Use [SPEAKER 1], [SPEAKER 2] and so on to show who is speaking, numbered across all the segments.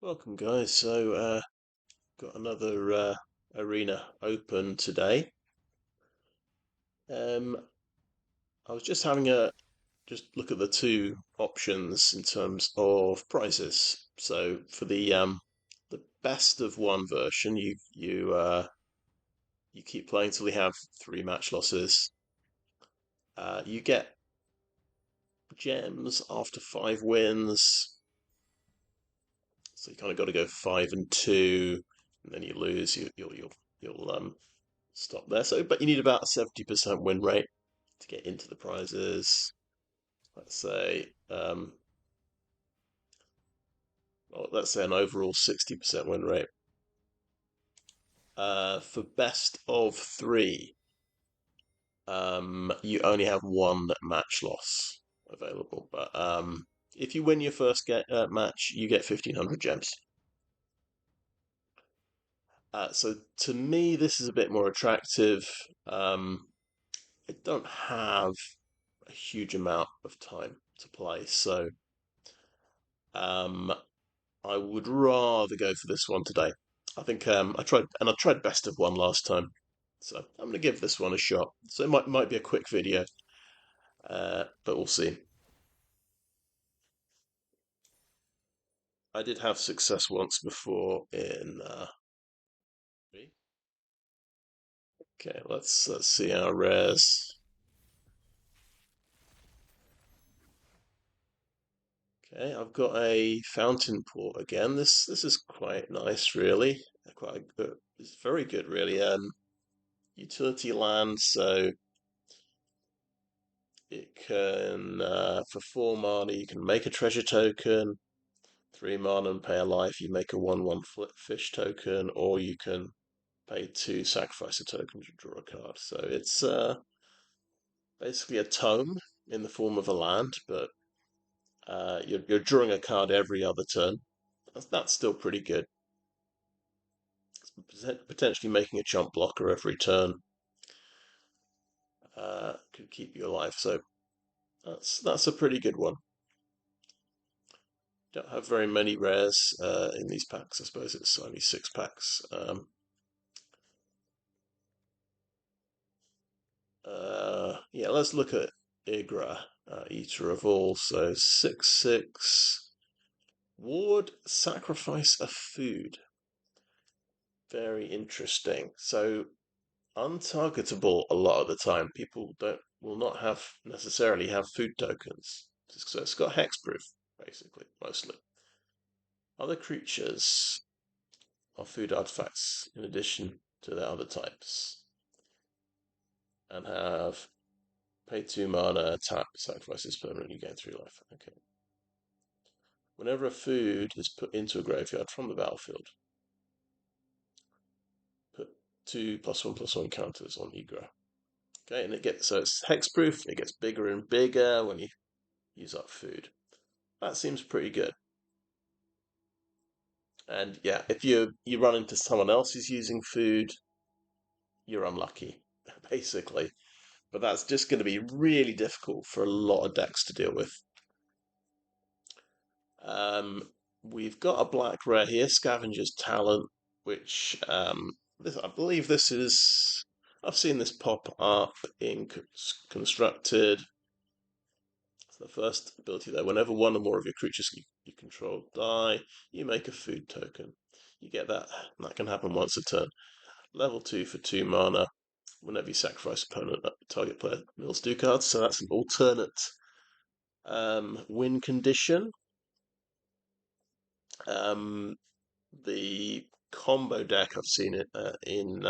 [SPEAKER 1] Welcome, guys. Got another arena open today. Um, I was just having a just look at the two options in terms of prizes. So for the best of one version, you keep playing till you have three match losses. You get gems after five wins, so you kind of got to go 5 and 2, and then you lose. You'll stop there. So, but you need about a 70% win rate to get into the prizes. Let's say, well, let's say an overall 60% win rate. For best of three, you only have one match loss available. But if you win your first match, you get 1,500 gems. So to me, this is a bit more attractive. I don't have a huge amount of time to play, so um, I would rather go for this one today. I think I tried best of one last time, so I'm gonna give this one a shot. So it might be a quick video, but we'll see. I did have success once before in. Okay, let's see our rares. Okay, I've got a Fountainport again. This is quite nice, really. Quite good. It's very good, really. Utility land, so it can for 4 mana you can make a treasure token, 3 mana and pay a life. You make a 1/1 fish token, or you can pay two, sacrifice a token to draw a card. So it's basically a tome in the form of a land, but you're drawing a card every other turn. That's still pretty good. Potentially making a chump blocker every turn could keep you alive. So that's a pretty good one. Don't have very many rares in these packs. I suppose it's only 6 packs. Yeah, let's look at Ygra, Eater of All. So 6/6 ward, sacrifice a food. Very interesting. So untargetable a lot of the time. People don't will not have necessarily have food tokens. So it's got hexproof, basically, mostly. Other creatures are food artifacts in addition to their other types, and have pay 2 mana, tap, sacrifices permanent, you gain 3 life. Okay. Whenever a food is put into a graveyard from the battlefield, put 2+1/+1 counters on Ygra. Okay, and so it's hexproof, it gets bigger and bigger when you use up food. That seems pretty good. And yeah, if you run into someone else who's using food, you're unlucky, basically. But that's just going to be really difficult for a lot of decks to deal with. We've got a black rare here, Scavenger's Talent, which I believe this is. I've seen this pop up in Constructed. It's the first ability there. Whenever one or more of your creatures you control die, you make a food token. You get that. And that can happen once a turn. Level 2 for 2 mana. Whenever you sacrifice opponent, target player mills 2 cards. So that's an alternate win condition. The combo deck, I've seen it in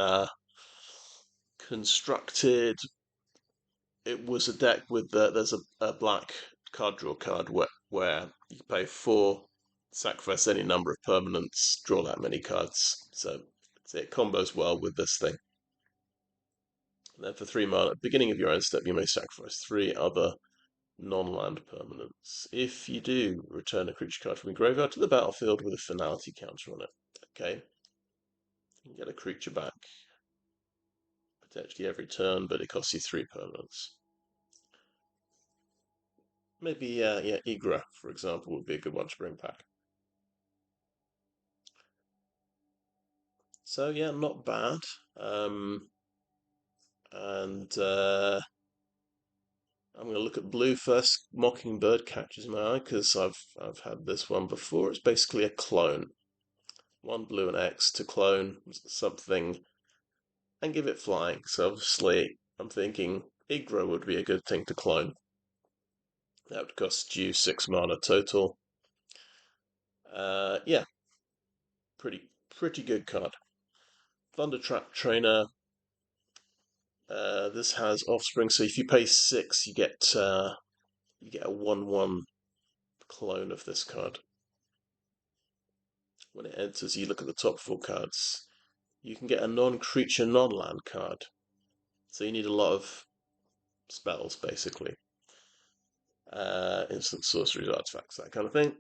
[SPEAKER 1] Constructed. It was a deck with there's a black card draw card where you pay 4, sacrifice any number of permanents, draw that many cards. So it combos well with this thing. And then for 3 mana, at the beginning of your end step, you may sacrifice 3 other non-land permanents. If you do, return a creature card from your graveyard to the battlefield with a finality counter on it. Okay, you can get a creature back potentially every turn, but it costs you 3 permanents. Maybe, yeah, Ygra, for example, would be a good one to bring back. So yeah, not bad. Um, and I'm going to look at blue first. Mockingbird catches my eye because I've had this one before. It's basically a clone. One blue and X to clone something and give it flying. So obviously, I'm thinking Ygra would be a good thing to clone. That would cost you 6 mana total. Yeah, pretty good card. Thundertrap Trainer. This has offspring, so if you pay 6, you get a 1/1 clone of this card. When it enters, you look at the top 4 cards. You can get a non-creature, non-land card. So you need a lot of spells, basically. Instant sorceries, artifacts, that kind of thing.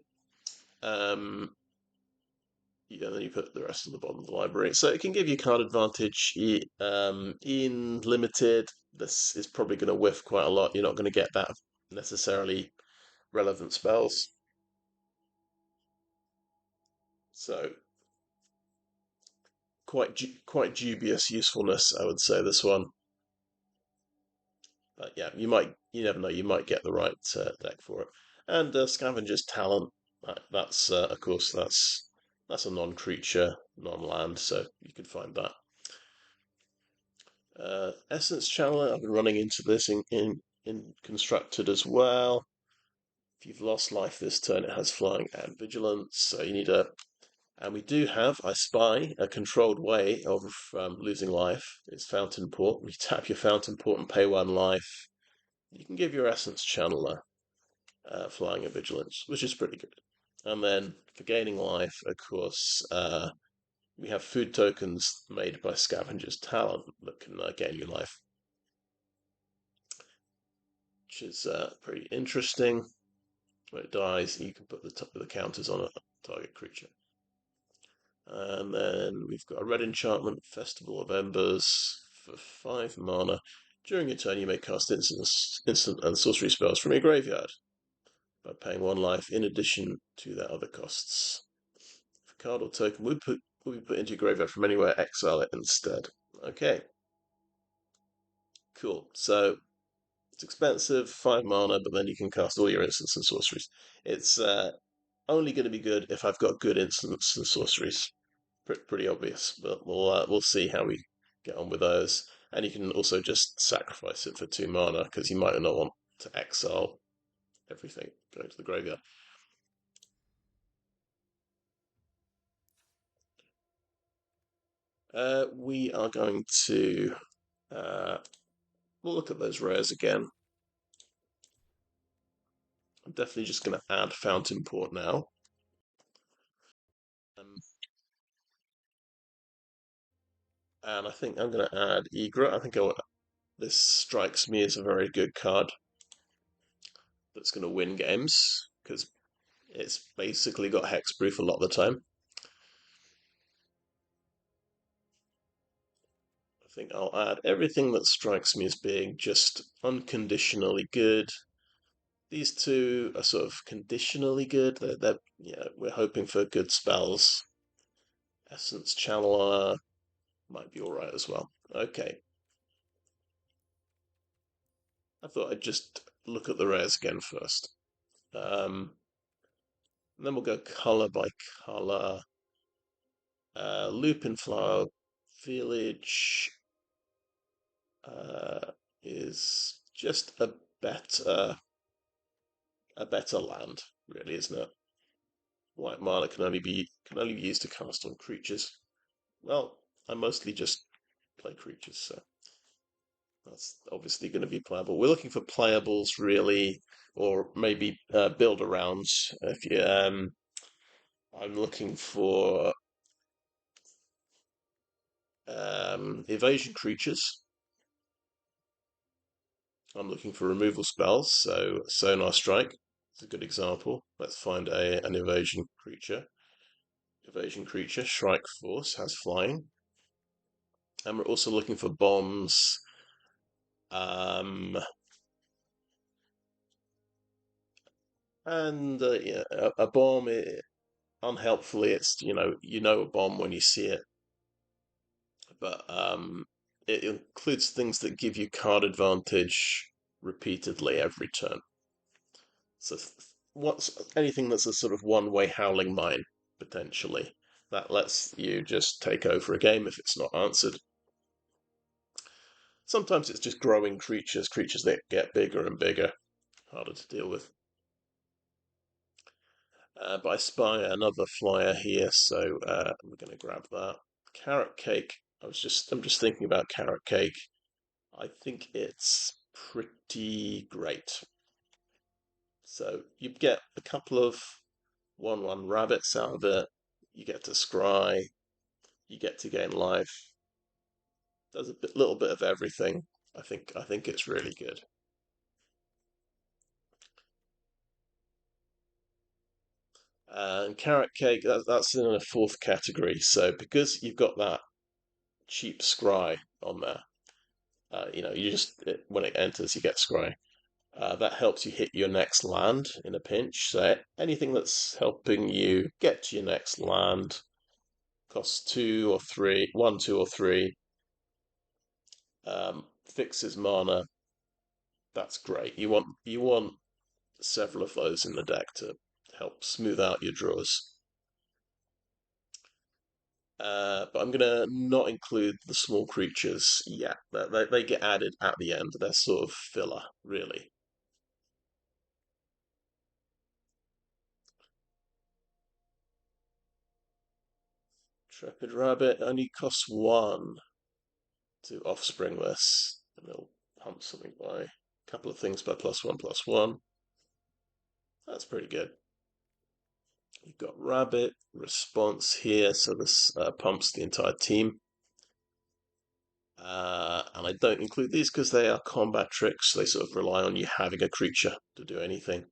[SPEAKER 1] Yeah, then you put the rest of the bottom of the library. So it can give you card advantage in limited. This is probably going to whiff quite a lot. You're not going to get that necessarily relevant spells. So quite dubious usefulness, I would say, this one. But yeah, you never know, you might get the right deck for it. And Scavenger's Talent, that's of course that's a non-creature, non-land, so you could find that. Essence Channeler, I've been running into this in Constructed as well. If you've lost life this turn, it has flying and vigilance, so you need a. And we do have, I spy, a controlled way of losing life. It's Fountainport. You tap your Fountainport and pay 1 life. You can give your Essence Channeler flying and vigilance, which is pretty good. And then for gaining life, of course, we have food tokens made by Scavenger's Talent that can gain you life, which is pretty interesting. When it dies, you can put the counters on a target creature. And then we've got a red enchantment, Festival of Embers, for 5 mana. During your turn, you may cast instant and sorcery spells from your graveyard by paying 1 life in addition to their other costs. If a card or token will be put into your graveyard from anywhere, exile it instead. Okay, cool. So it's expensive, 5 mana, but then you can cast all your instants and sorceries. It's only going to be good if I've got good instants and sorceries. Pretty obvious, but we'll see how we get on with those. And you can also just sacrifice it for 2 mana because you might not want to exile everything going to the graveyard. We are going to we'll look at those rares again. I'm definitely just going to add Fountainport now. Um, and I think I'm going to add Ygra. This strikes me as a very good card that's going to win games because it's basically got hexproof a lot of the time. I think I'll add everything that strikes me as being just unconditionally good. These two are sort of conditionally good. We're hoping for good spells. Essence Channeler might be all right as well. Okay, I thought I'd just look at the rares again first. And then we'll go color by color. Lupinflower Village uh, is just a better land, really, isn't it? White mana can only be used to cast on creatures. Well, I mostly just play creatures, so that's obviously going to be playable. We're looking for playables, really, or maybe build arounds. If you, I'm looking for evasion creatures. I'm looking for removal spells, so Sonar Strike is a good example. Let's find an evasion creature. Evasion creature, Shrike Force, has flying. And we're also looking for bombs. Um, and yeah, a bomb, unhelpfully, it's you know a bomb when you see it. but it includes things that give you card advantage repeatedly every turn. So what's anything that's a sort of one-way howling mine potentially that lets you just take over a game if it's not answered. Sometimes it's just growing creatures that get bigger and bigger, harder to deal with. But I spy another flyer here, so we're going to grab that. Carrot cake. I'm just thinking about carrot cake. I think it's pretty great. So you get a couple of 1/1 rabbits out of it. You get to scry. You get to gain life. Does little bit of everything. I think it's really good. And carrot cake, that's in a fourth category. So because you've got that cheap scry on there, you just when it enters, you get scry. That helps you hit your next land in a pinch. So anything that's helping you get to your next land costs two or three, one, two, or three. Fixes mana. That's great. You want several of those in the deck to help smooth out your draws. But I'm gonna not include the small creatures yet. They get added at the end. They're sort of filler, really. Intrepid Rabbit only costs one to offspring this, and they'll pump something by a couple of things by +1/+1. That's pretty good. You've got Rabbit response here, so this pumps the entire team. And I don't include these because they are combat tricks. They sort of rely on you having a creature to do anything.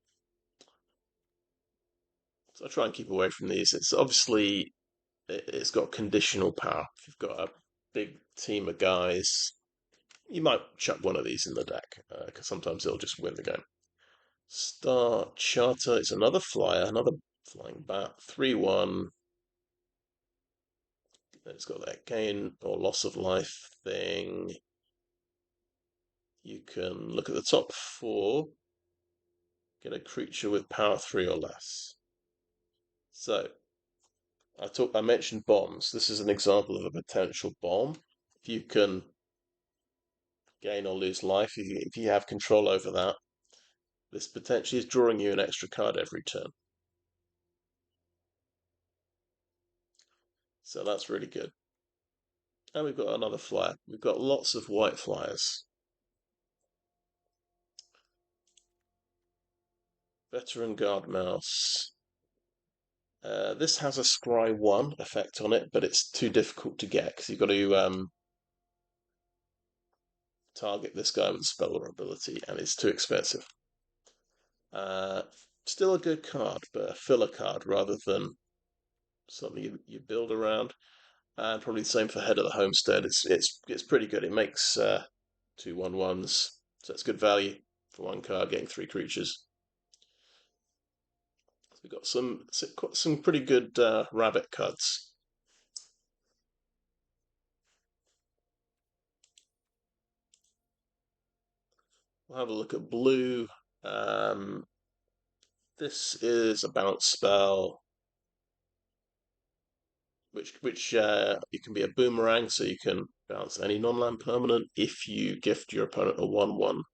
[SPEAKER 1] So I try and keep away from these. It's obviously it's got conditional power. If you've got a big team of guys, you might chuck one of these in the deck because sometimes they'll just win the game. Star Charter is another flyer, another flying bat, 3/1. It's got that gain or loss of life thing. You can look at the top four, get a creature with power 3 or less. So I mentioned bombs. This is an example of a potential bomb. If you can gain or lose life, if you have control over that, this potentially is drawing you an extra card every turn. So that's really good. And we've got another flyer. We've got lots of white flyers. Veteran Guardmouse. This has a Scry 1 effect on it, but it's too difficult to get because you've got to target this guy with a spell or ability, and it's too expensive. Uh, Still a good card, but a filler card rather than something you build around. And probably the same for Head of the Homestead. It's pretty good. It makes 2/1/1s, so it's good value for one card, getting three creatures. We've got some pretty good rabbit cards. We'll have a look at blue. Um, this is a bounce spell, which you can be a boomerang, so you can bounce any non-land permanent if you gift your opponent a 1/1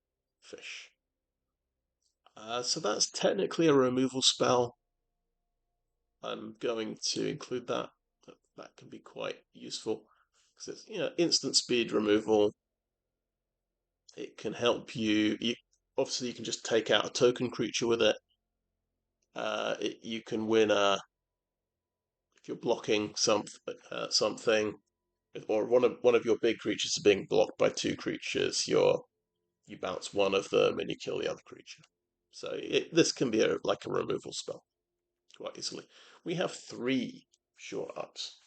[SPEAKER 1] fish. So that's technically a removal spell. I'm going to include that. That can be quite useful because it's instant speed removal. It can help you. Obviously you can just take out a token creature with it. You can win if you're blocking something, or one of your big creatures is being blocked by two creatures. You bounce one of them and you kill the other creature. So this can be like a removal spell quite easily. We have three short ups.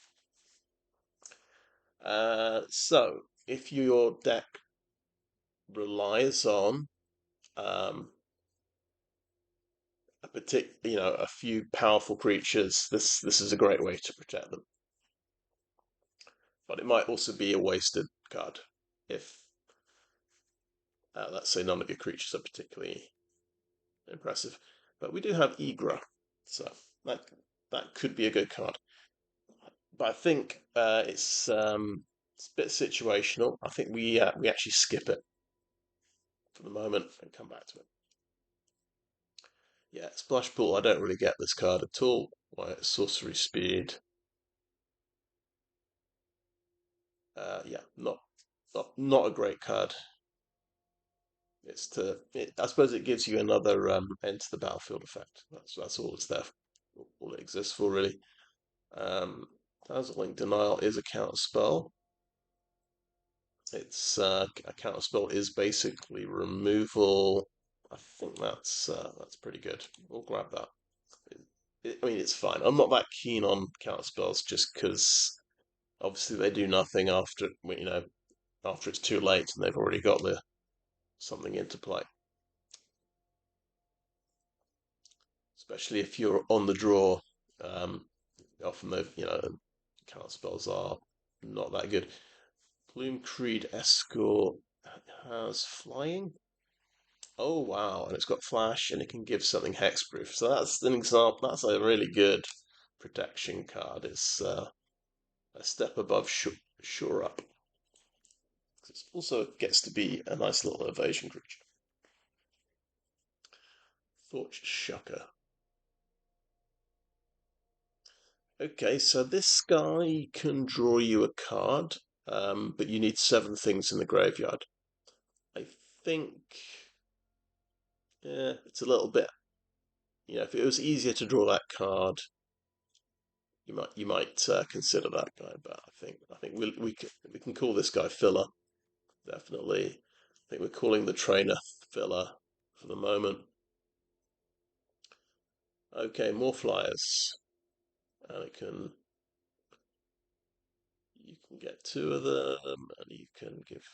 [SPEAKER 1] So if your deck relies on a few powerful creatures, this is a great way to protect them. but it might also be a wasted card if, let's say, none of your creatures are particularly impressive. But we do have Ygra, so that that could be a good card. But I think it's a bit situational. I think we actually skip it for the moment and come back to it. Yeah, Splash Pool. I don't really get this card at all. Why it's sorcery speed. Yeah, not a great card. I suppose it gives you another enter the battlefield effect. That's all it's there. All it exists for really. Dazzling Denial is a counter spell. It's a counter spell is basically removal. I think that's pretty good. We'll grab that. I mean, it's fine. I'm not that keen on counter spells just because obviously they do nothing after after it's too late and they've already got the something into play. Especially if you're on the draw. Um, Often the counter spells are not that good. Bloomcreed Escort has flying. Oh wow, and it's got flash and it can give something hexproof. So that's an example. That's a really good protection card. It's a step above Shore Up. It also gets to be a nice little evasion creature. Thought Shucker. Okay, so this guy can draw you a card, but you need 7 things in the graveyard. I think it's a little bit. If it was easier to draw that card, you might consider that guy. But I think we can call this guy filler. Definitely, I think we're calling the trainer filler for the moment. Okay, more flyers, and you can get 2 of them, and you can give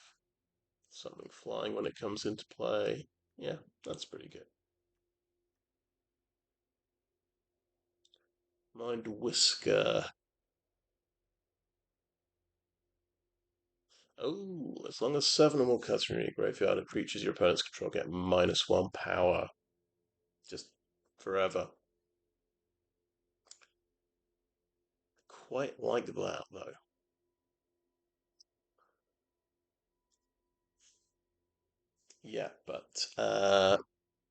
[SPEAKER 1] something flying when it comes into play. Yeah, that's pretty good. Mind Whisker. Oh, as long as 7 or more cards from your graveyard and creatures your opponents control get -1 power. Just forever. Quite like that, though. Yeah, but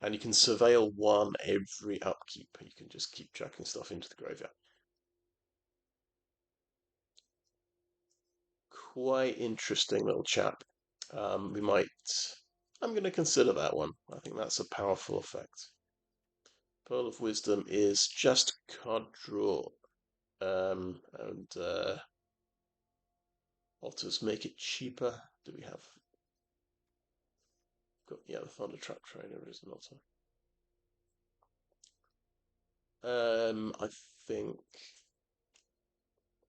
[SPEAKER 1] and you can surveil 1 every upkeep. You can just keep chucking stuff into the graveyard. Quite interesting little chap. We might. I'm going to consider that one. I think that's a powerful effect. Pearl of Wisdom is just card draw, and alters make it cheaper. Do we have? Yeah, the Thunder Trap Trainer is an alter. I think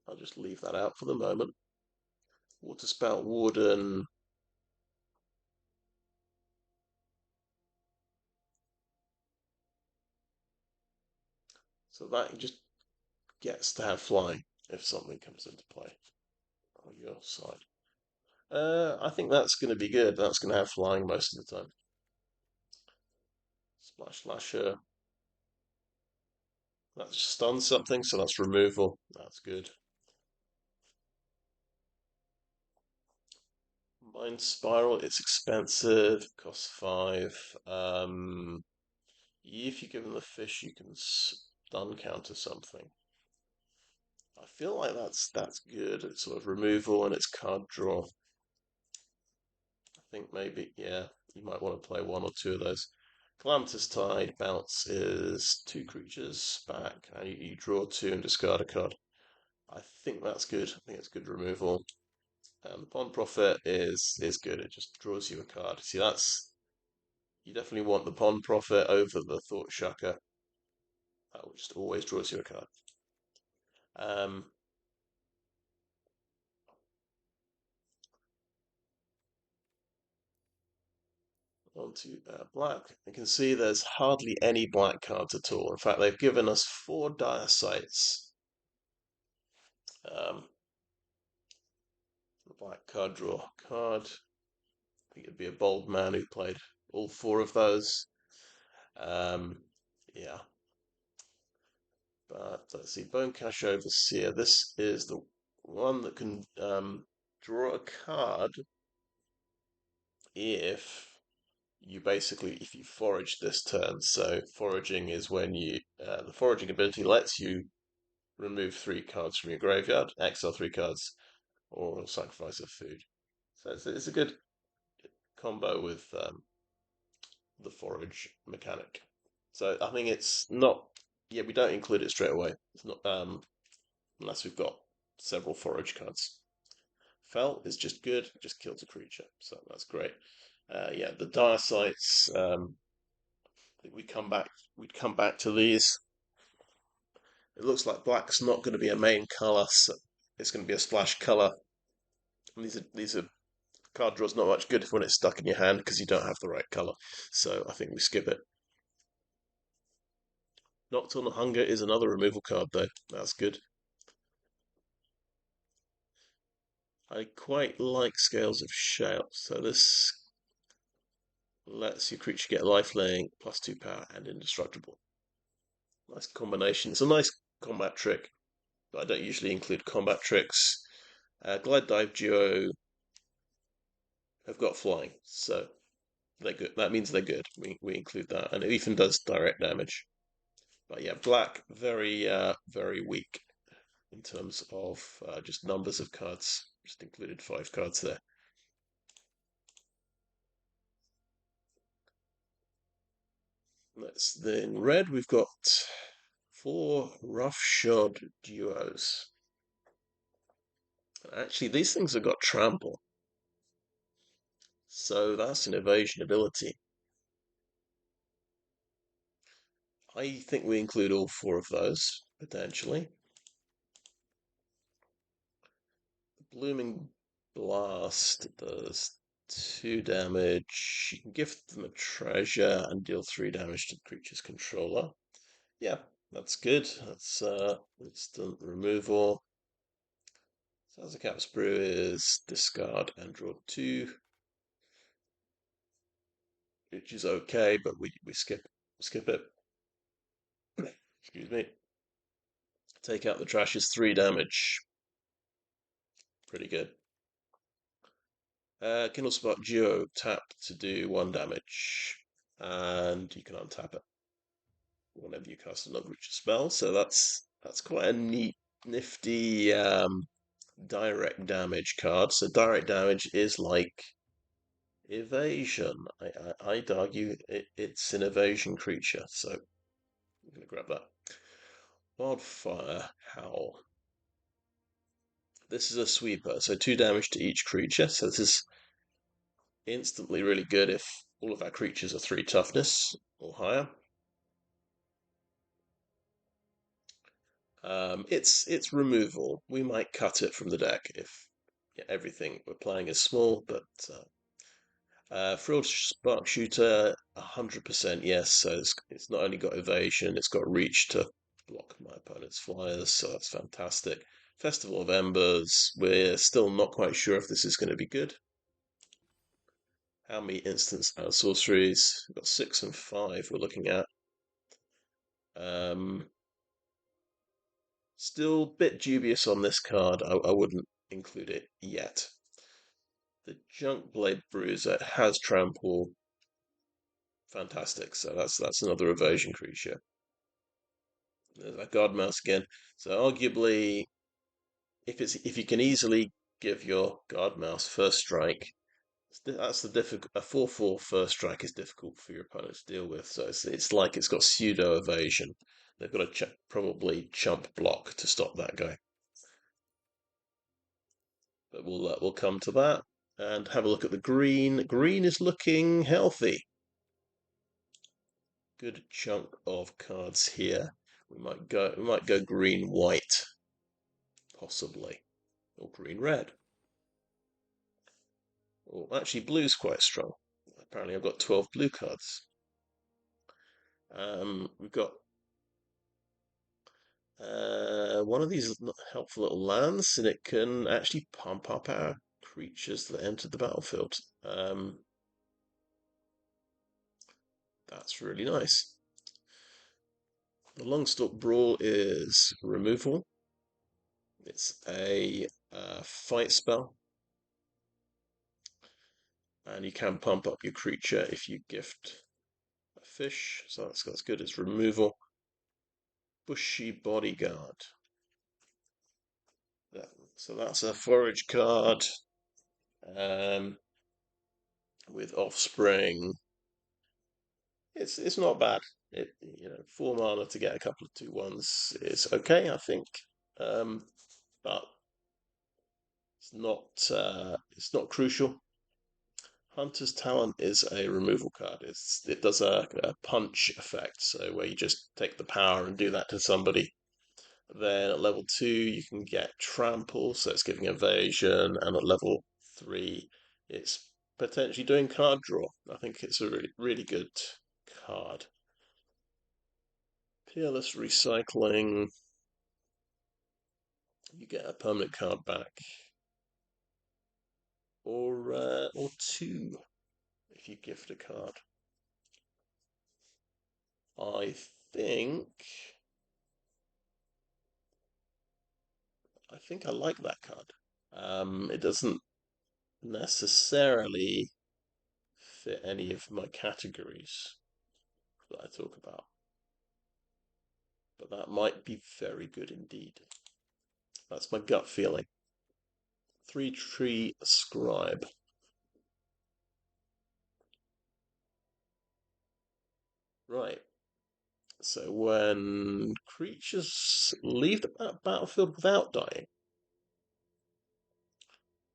[SPEAKER 1] I'll just leave that out for the moment. Waterspout Warden. So that just gets to have flying if something comes into play on your side. I think that's going to be good. That's going to have flying most of the time. Splash Lasher. That's stun something, so that's removal. That's good. Mind Spiral, it's expensive, costs 5. If you give them the fish, you can stun counter something. I feel like that's good. It's sort of removal and it's card draw. I think maybe, yeah, you might want to play 1 or 2 of those. Calamitous Tide bounce is 2 creatures back, and you draw 2 and discard a card. I think that's good. I think it's good removal. And the Pond Prophet is good. It just draws you a card. See, you definitely want the Pond Prophet over the Thought Shucker. That just always draws you a card. Um, Onto black. You can see there's hardly any black cards at all. In fact, they've given us 4 Dire Sights. Um, black card draw card. I think it'd be a bold man who played all four of those. Um, yeah, but let's see, Bone Cache Overseer. This is the one that can draw a card if if you forage this turn. So foraging is when the foraging ability lets you remove 3 cards from your graveyard, exile 3 cards, or sacrifice a food. So it's a good combo with the forage mechanic. So I think it's not. Yeah, we don't include it straight away. It's not unless we've got several forage cards. Fell is just good, just kills a creature, so that's great. Yeah, the dire sites. I think we'd come back to these. It looks like black's not going to be a main color, so it's going to be a splash color. And these are card draw's not much good when it's stuck in your hand because you don't have the right color. So I think we skip it. Nocturnal Hunger is another removal card though. That's good. I quite like Scales of Shale. So this lets your creature get lifelink, +2 power, and indestructible. Nice combination. It's a nice combat trick, but I don't usually include combat tricks. Glide Dive Duo have got flying, so they're good. That means they're good. We include that, and it even does direct damage. But yeah, black very weak in terms of just numbers of cards. Just included 5 cards there. That's then red. We've got 4 roughshod duos. Actually, these things have got trample, so that's an evasion ability. I think we include all 4 of those potentially. Blooming Blast does 2 damage. You can gift them a treasure and deal 3 damage to the creature's controller. Yeah, that's good. That's instant removal. Sazakap's Brew is discard and draw 2, which is okay, but we skip it. Excuse me. Take out the trash is 3 damage. Pretty good. Kindle Spark Duo, tap to do 1 damage. And you can untap it whenever you cast another creature spell. So that's quite a nifty direct damage card. So direct damage is like evasion. I'd argue it's an evasion creature. So I'm going to grab that. Wildfire Howl. This is a sweeper, so 2 damage to each creature. So this is instantly really good if all of our creatures are 3 toughness or higher. It's removal. We might cut it from the deck if everything we're playing is small, but Frilled Spark Shooter, 100% yes. So it's not only got evasion, it's got reach to block my opponent's flyers, so that's fantastic. Festival of Embers, we're still not quite sure if this is going to be good. How many instants and sorceries? We've got 6 and 5 we're looking at. Still a bit dubious on this card. I wouldn't include it yet. The Junkblade Bruiser has trample. Fantastic. So that's another evasion creature. There's that Guardmouse again. So arguably, if you can easily give your Guardmouse first strike, that's the difficult. A 4/4 first strike is difficult for your opponent to deal with. So it's like it's got pseudo evasion. They've got to probably chump block to stop that guy. But we'll come to that and have a look at the green. Green is looking healthy. Good chunk of cards here. We might go green white, possibly, or green red. Or actually, blue's quite strong. Apparently, I've got 12 blue cards. We've got one of these helpful little lands, and it can actually pump up our creatures that enter the battlefield. That's really nice. The Longstalk Brawl is removal. It's a fight spell, and you can pump up your creature if you gift a fish. So that's good. It's removal. Bushy Bodyguard. So that's a forage card um, with offspring. It's not bad. It 4 mana to get a couple of 2/1s is okay, I think, but it's not crucial. Hunter's Talent is a removal card. It does a punch effect, so where you just take the power and do that to somebody. Then at level 2 you can get Trample, so it's giving evasion, and at level 3 it's potentially doing card draw. I think it's a really good card. Peerless Recycling. You get a permanent card back, or two if you gift a card. I think I like that card. It doesn't necessarily fit any of my categories that I talk about, but that might be very good indeed. That's my gut feeling. 3-tree Scribe. Right. So when creatures leave the battlefield without dying,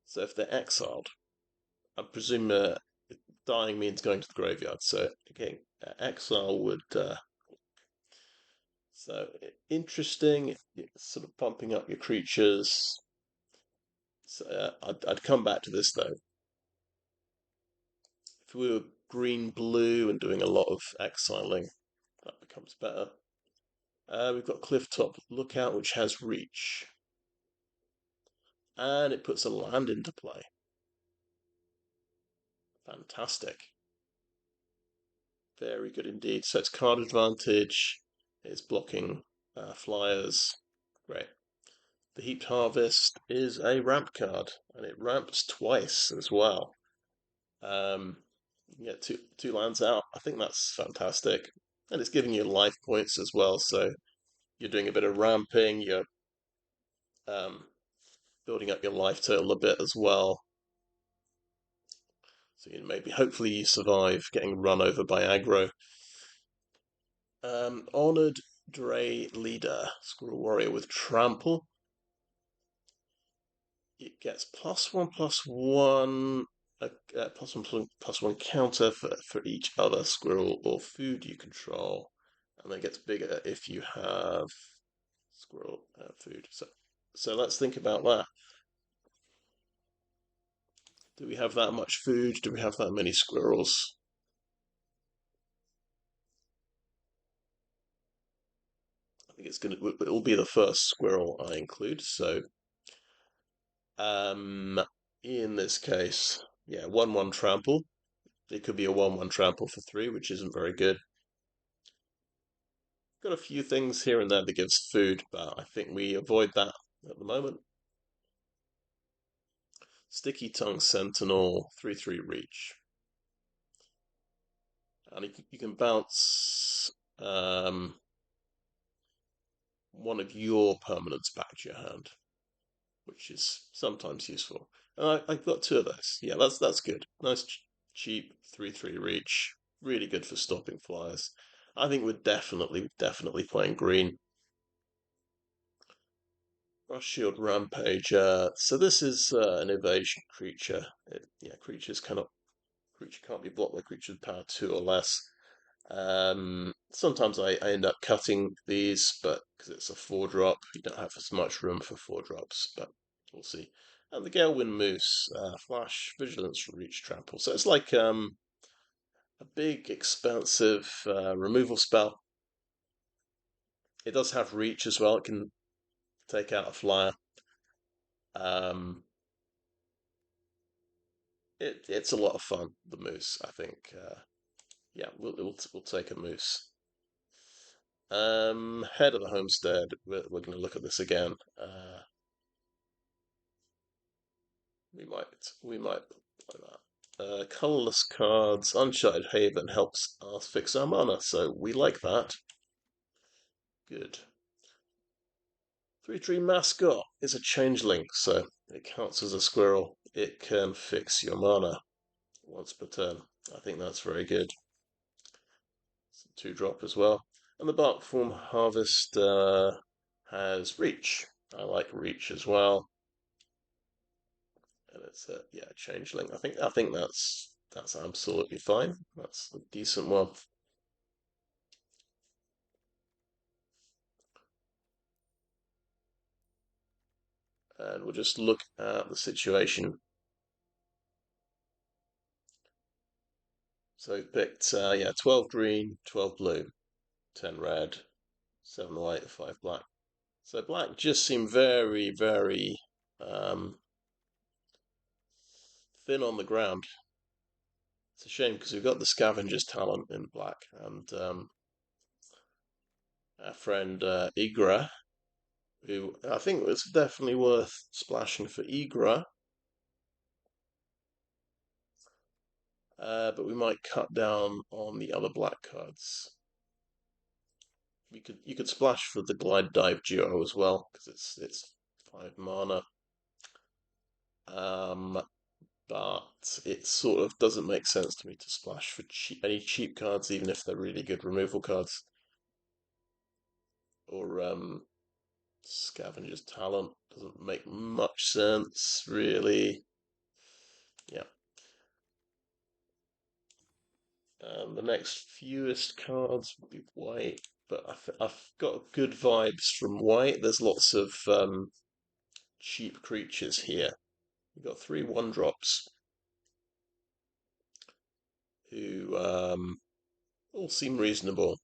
[SPEAKER 1] so if they're exiled, I presume dying means going to the graveyard. So again, exile would. So interesting, sort of pumping up your creatures. So, I'd come back to this though. If we were green blue and doing a lot of exiling, that becomes better. We've got Clifftop Lookout, which has reach, and it puts a land into play. Fantastic. Very good indeed. So it's card advantage, it's blocking flyers. Great. The Heaped Harvest is a ramp card, and it ramps twice as well. You can get two lands out. I think that's fantastic. And it's giving you life points as well, so you're doing a bit of ramping, you're um, building up your life total a bit as well. So maybe hopefully you survive getting run over by aggro. Honored Dray Leader, Squirrel Warrior with Trample. It gets +1/+1, +1/+1 counter for each other squirrel or food you control, and then gets bigger if you have squirrel food. So let's think about that. Do we have that much food? Do we have that many squirrels? I think it will be the first squirrel I include. So um, in this case, yeah, 1/1 trample. It could be a 1/1 trample for 3, which isn't very good. Got a few things here and there that gives food, but I think we avoid that at the moment. Sticky Tongue Sentinel, 3/3 reach. And you can bounce one of your permanents back to your hand, which is sometimes useful. And I've got two of those. Yeah, that's good. Nice, cheap 3/3 reach. Really good for stopping flyers. I think we're definitely playing green. Frost Shield Rampage. So this is an evasion creature. Creature can't be blocked by creature with power 2 or less. Sometimes I end up cutting these, but because it's a 4-drop, you don't have as much room for 4-drops. But we'll see. And the Galewind Moose, Flash, Vigilance, Reach, Trample. So it's like a big, expensive removal spell. It does have Reach as well. It can take out a flyer. Um, it's a lot of fun. The moose, I think. Yeah, we'll take a moose. Head of the homestead. We're going to look at this again. We might play that. Colorless cards. Uncharted Haven helps us fix our mana, so we like that. Good. 3/3 mascot is a changeling, so it counts as a squirrel. It can fix your mana once per turn. I think that's very good. It's a 2-drop as well. And the bark form harvest has reach. I like reach as well. And it's a changeling. I think that's absolutely fine. That's a decent one. And we'll just look at the situation. So we picked 12 green, 12 blue, 10 red, 7 white, 5 black. So black just seemed very, very um, thin on the ground. It's a shame because we've got the scavenger's talent in black, and our friend Ygra, who I think was definitely worth splashing for Ygra, but we might cut down on the other black cards. You could splash for the Glide Dive Duo as well because it's 5 mana. Um, but it sort of doesn't make sense to me to splash for any cheap cards, even if they're really good removal cards. Or Scavenger's Talent doesn't make much sense, really. Yeah. The next fewest cards will be white, but I've got good vibes from white. There's lots of cheap creatures here. We've got 3 1-drops who all seem reasonable.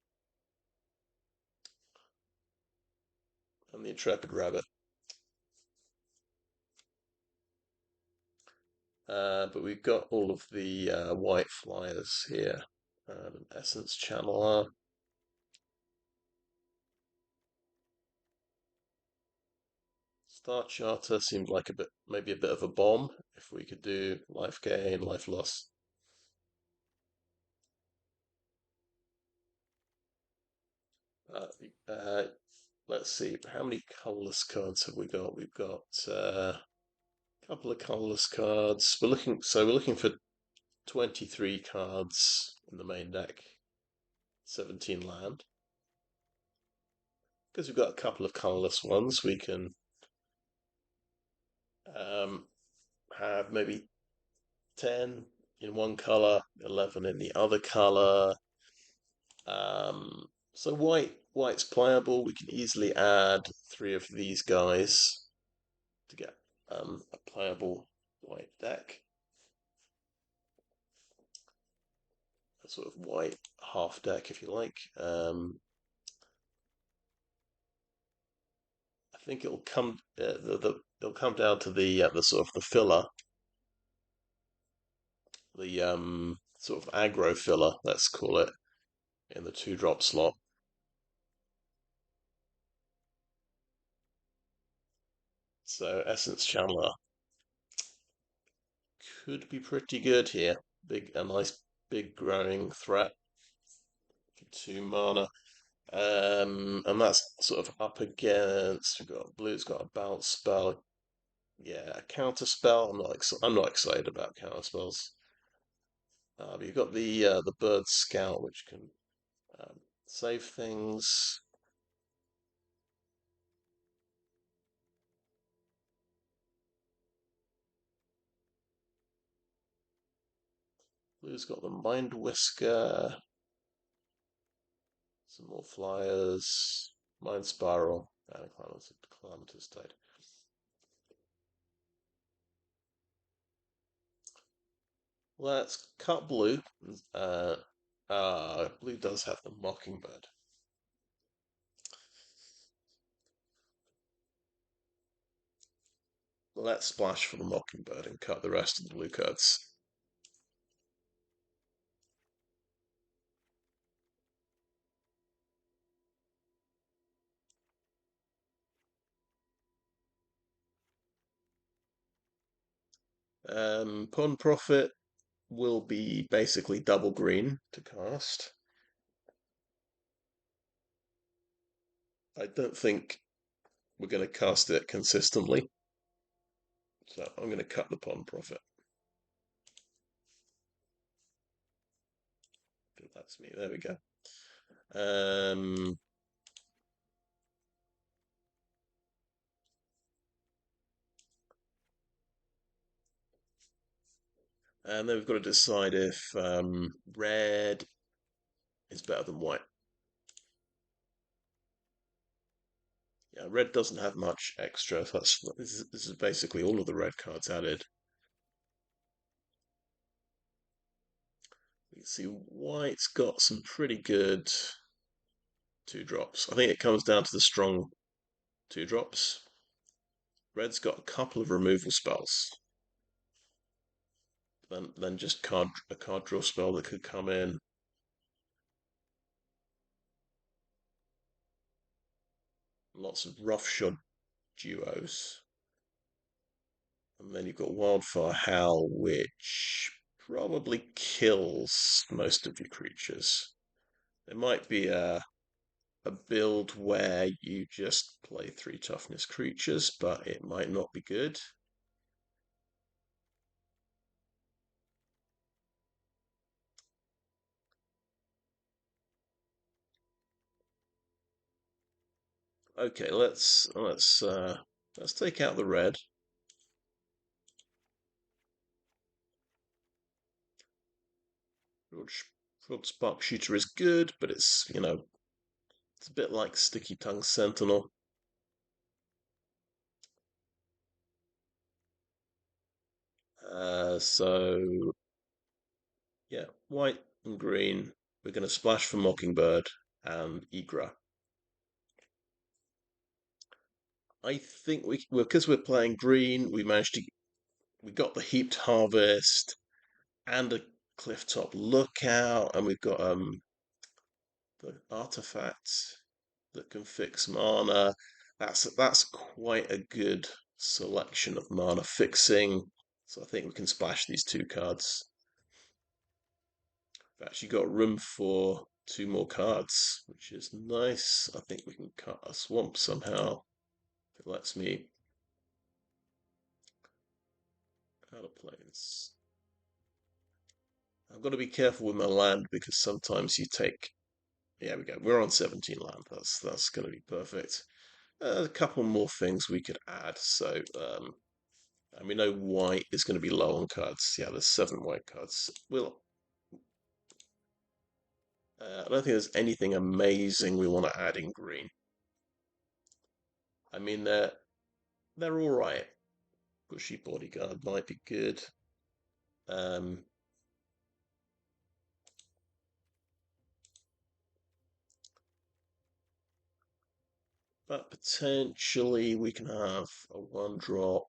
[SPEAKER 1] And the Intrepid Rabbit. But we've got all of the white flyers here. An Essence Channeler. Star Charter seemed like maybe a bit of a bomb. If we could do life gain, life loss. Uh, uh, let's see, how many colorless cards have we got? We've got a couple of colorless cards. We're looking for 23 cards in the main deck, 17 land. Because we've got a couple of colorless ones, we can um, have maybe 10 in one color, 11 in the other color. So white's playable. We can easily add 3 of these guys to get a playable white deck. A sort of white half deck, if you like. I think it'll come it'll come down to the sort of the filler, the sort of aggro filler, let's call it, in the 2-drop slot. So Essence Channeler could be pretty good here. A nice big growing threat for 2 mana. And that's sort of up against. We've got blue's got a bounce spell. Yeah, a counter spell. I'm not excited about counter spells. But you've got the bird scout, which can save things. Blue's got the mind whisker. Some more flyers. Mind spiral and a calamitous tide. Let's cut blue. Uh, Blue does have the Mockingbird. Let's splash for the Mockingbird and cut the rest of the blue cards. Pawn Profit will be basically double green to cast. I don't think we're going to cast it consistently, so I'm going to cut the Pawn Profit. That's me. There we go. And then we've got to decide if red is better than white. Yeah, red doesn't have much extra. This is basically all of the red cards added. You can see white's got some pretty good 2-drops. I think it comes down to the strong 2-drops. Red's got a couple of removal spells. Then just a card draw spell that could come in. Lots of roughshod duos. And then you've got Wildfire Howl, which probably kills most of your creatures. There might be a build where you just play 3 toughness creatures, but it might not be good. Okay, let's take out the red. Broad Spark Shooter is good, but it's it's a bit like Sticky Tongue Sentinel. So yeah, white and green. We're going to splash for Mockingbird and Ygra. I think because we're playing green, we got the Heaped Harvest and a Clifftop Lookout, and we've got the artifact that can fix mana. That's quite a good selection of mana fixing. So I think we can splash these 2 cards. We've actually got room for 2 more cards, which is nice. I think we can cut a swamp somehow. If it lets me out of planes. I've got to be careful with my land because sometimes you take. Yeah, we go. We're on 17 land. That's going to be perfect. A couple more things we could add. So, and we know white is going to be low on cards. Yeah, there's 7 white cards. I don't think there's anything amazing we want to add in green. I mean, they're all right. Bushy Bodyguard might be good. Um, but potentially we can have a 1-drop.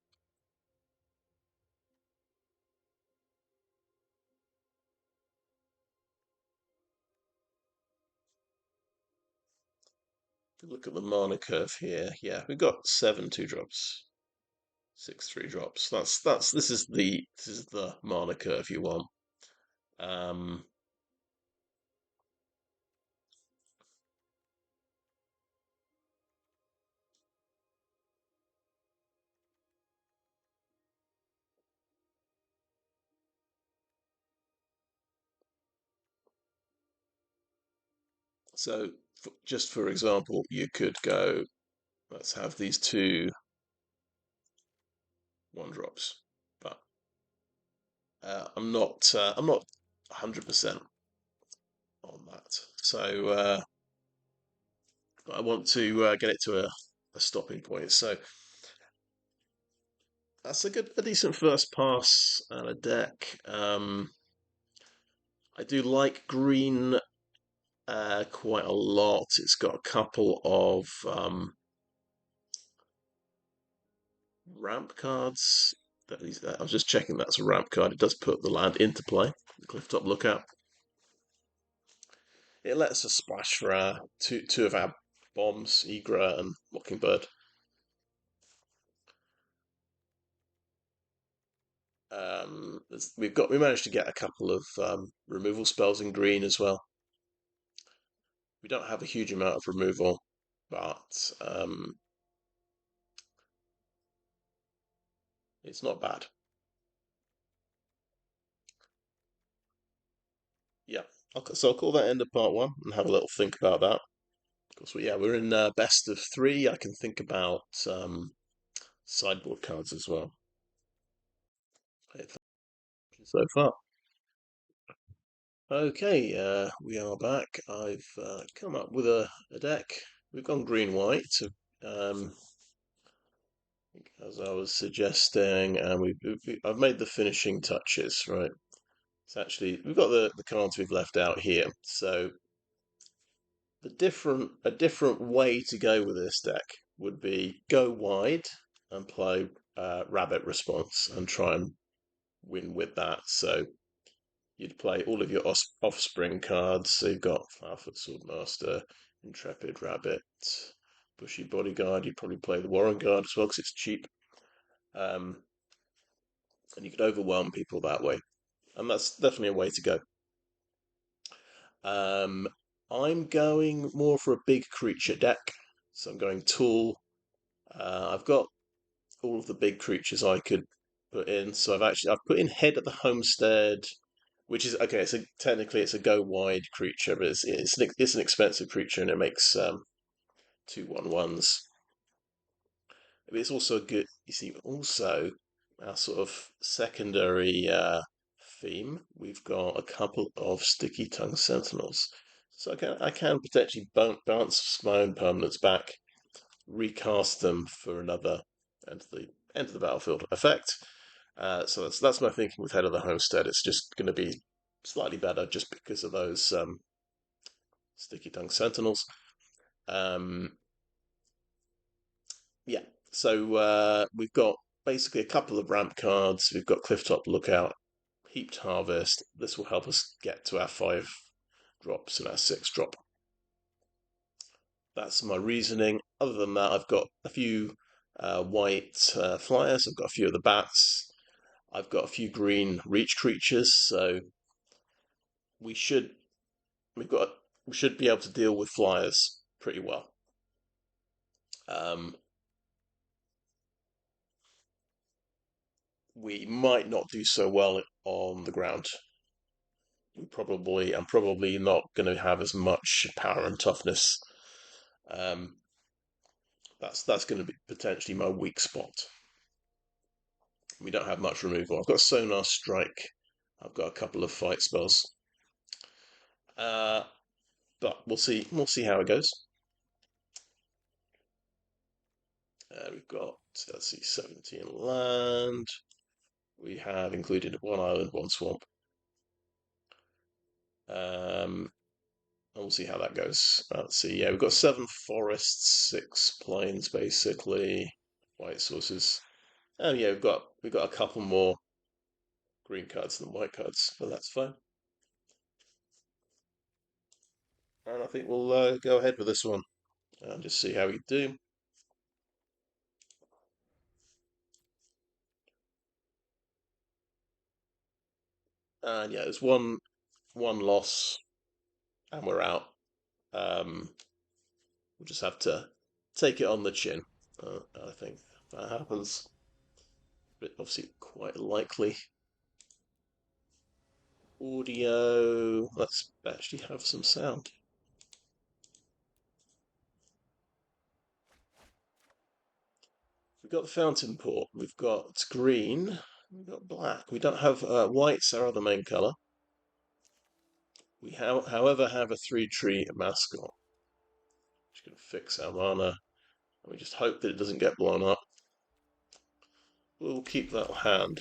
[SPEAKER 1] If you look at the mana curve here, yeah, we've got 7 2-drops, 6 3-drops. This is the mana curve you want. Um, so just for example, you could go. Let's have these 2 1-drops, but I'm not 100% on that. So I want to get it to a stopping point. So that's a decent first pass and a deck. I do like green quite a lot. It's got a couple of ramp cards. I was just checking that's a ramp card. It does put the land into play. The Clifftop Lookout. It lets us splash for our two of our bombs, Ygra and Mockingbird. We managed to get a couple of removal spells in green as well. We don't have a huge amount of removal, but it's not bad. Yeah. Okay, so I'll call that end of part one and have a little think about that. Of course, yeah, we're in best of three. I can think about sideboard cards as well. Okay, thank you so far. Okay, we are back. I've come up with a deck. We've gone green-white, um, as I was suggesting, and I've made the finishing touches, right? It's actually, we've got the cards we've left out here. So a different way to go with this deck would be go wide and play Rabbit Response and try and win with that. So you'd play all of your offspring cards. So you've got Flowerfoot Swordmaster, Intrepid Rabbit, Bushy Bodyguard. You'd probably play the Warren Guard as well because it's cheap. Um, and you could overwhelm people that way. And that's definitely a way to go. Um, I'm going more for a big creature deck. So I'm going Tool. I've got all of the big creatures I could put in. So I've put in Head at the Homestead, which is okay. So technically it's a go wide creature, but it's an expensive creature and it makes 2/1/1s. But it's also good. You see, also our sort of secondary theme. We've got a couple of Sticky Tongue Sentinels, so I can potentially bounce my own permanents back, recast them for another end of the battlefield effect. So that's my thinking with Head of the Homestead. It's just going to be slightly better just because of those Sticky Tongue Sentinels. Um, yeah, so we've got basically a couple of ramp cards. We've got Clifftop Lookout, Heaped Harvest. This will help us get to our 5 drops and our 6 drop. That's my reasoning. Other than that, I've got a few white flyers. I've got a few of the bats. I've got a few green reach creatures. So we should we've got we should be able to deal with flyers pretty well. Um, we might not do so well on the ground. I'm probably not going to have as much power and toughness. Um, that's going to be potentially my weak spot. We don't have much removal. I've got Sonar Strike. I've got a couple of fight spells. Uh, but we'll see. We'll see how it goes. We've got, let's see, 17 land. We have included 1 island, 1 swamp. And we'll see how that goes. Let's see. Yeah, we've got 7 forests, 6 plains, basically. White sources. Oh yeah, we've got a couple more green cards than white cards, but that's fine. And I think we'll go ahead with this one and just see how we do. And yeah, there's one loss, and we're out. We'll just have to take it on the chin. I think that happens. But obviously, quite likely. Audio. Let's actually have some sound. We've got the Fountainport. We've got green. We've got black. We don't have white's our other main colour. We however, have a 3 tree mascot, which can fix our mana. And we just hope that it doesn't get blown up. We'll keep that hand.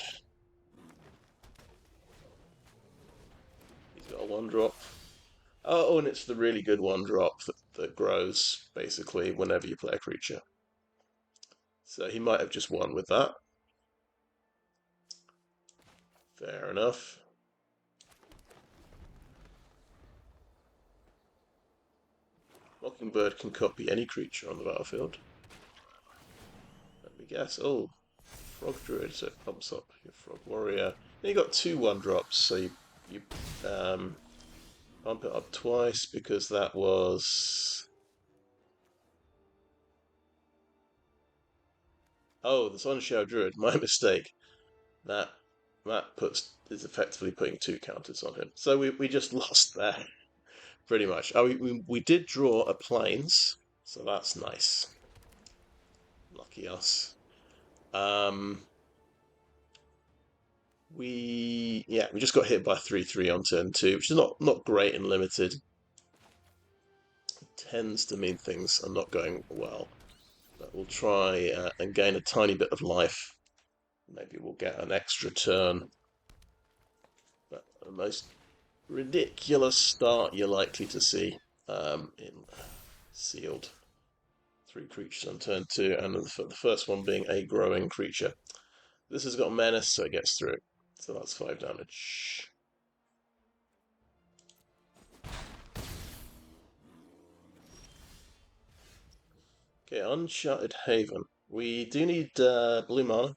[SPEAKER 1] He's got a 1 drop. Oh, and it's the really good 1 drop that grows, basically, whenever you play a creature. So he might have just won with that. Fair enough. Mockingbird can copy any creature on the battlefield. Let me guess. Oh, Frog Druid, so it pumps up your Frog Warrior. Then you got 2/1 drops, so you pump it up twice because that was. Oh, the Sunshower Druid, my mistake. That is effectively putting 2 counters on him. So we just lost there, pretty much. Oh, we did draw a Plains, so that's nice. Lucky us. We just got hit by 3/3 on turn 2, which is not great and limited. It tends to mean things are not going well. But we'll try and gain a tiny bit of life. Maybe we'll get an extra turn. But the most ridiculous start you're likely to see in Sealed. 3 creatures on turn 2, and the first one being a growing creature. This has got Menace, so it gets through. So that's 5 damage. Okay, Uncharted Haven. We do need blue mana.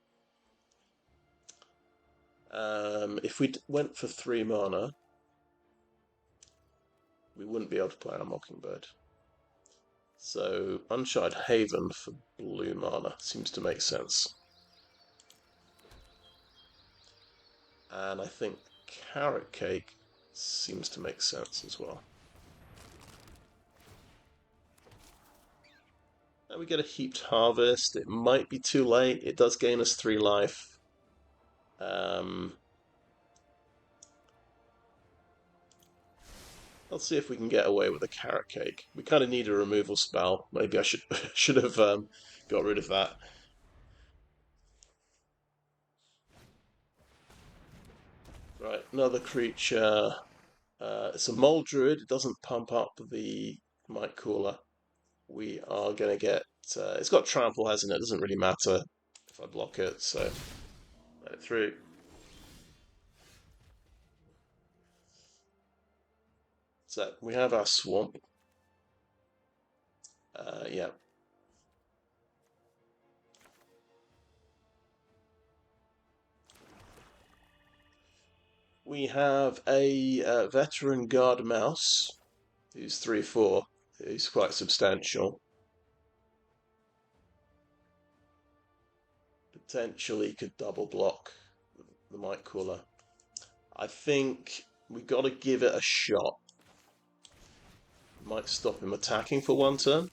[SPEAKER 1] If we went for 3 mana, we wouldn't be able to play our Mockingbird. So Uncharted Haven for blue mana seems to make sense. And I think Carrot Cake seems to make sense as well. And we get a Heaped Harvest. It might be too late. It does gain us 3 life. Let's see if we can get away with a Carrot Cake. We kind of need a removal spell. Maybe I should have got rid of that. Right, another creature. It's a Mole Druid. It doesn't pump up the Might Cooler. We are going to get... it's got Trample, hasn't it? It doesn't really matter if I block it, so let it through. So we have our Swamp. Yeah. We have a Veteran Guardmouse, who's 3/4. He's quite substantial. Potentially could double block the Might Cooler. I think we got to give it a shot. Might stop him attacking for 1 turn.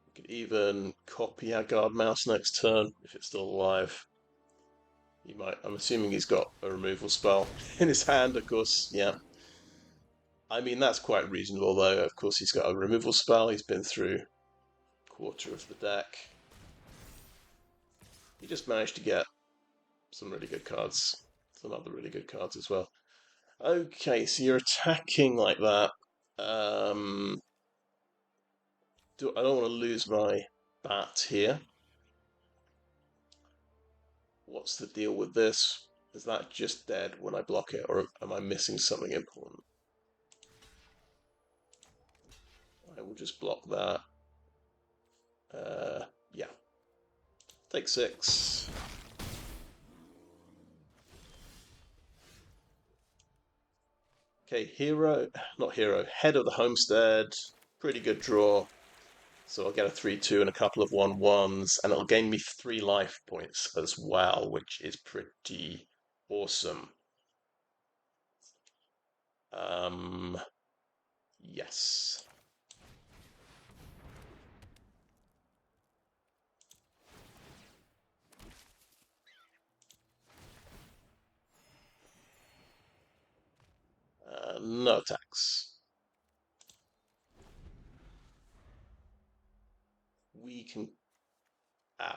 [SPEAKER 1] We could even copy our Guardmouse next turn if it's still alive. He might. I'm assuming he's got a removal spell in his hand, of course. Yeah. I mean, that's quite reasonable, though. Of course, he's got a removal spell. He's been through a quarter of the deck. He just managed to get some really good cards. Some other really good cards as well. Okay, so you're attacking like that. I don't want to lose my bat here. What's the deal with this? Is that just dead when I block it, or am I missing something important? I will just block that. Yeah. Take 6. Okay, Head of the Homestead. Pretty good draw. So I'll get a 3/2 and a couple of 1/1s, and it'll gain me 3 life points as well, which is pretty awesome. Yes. No attacks. We can...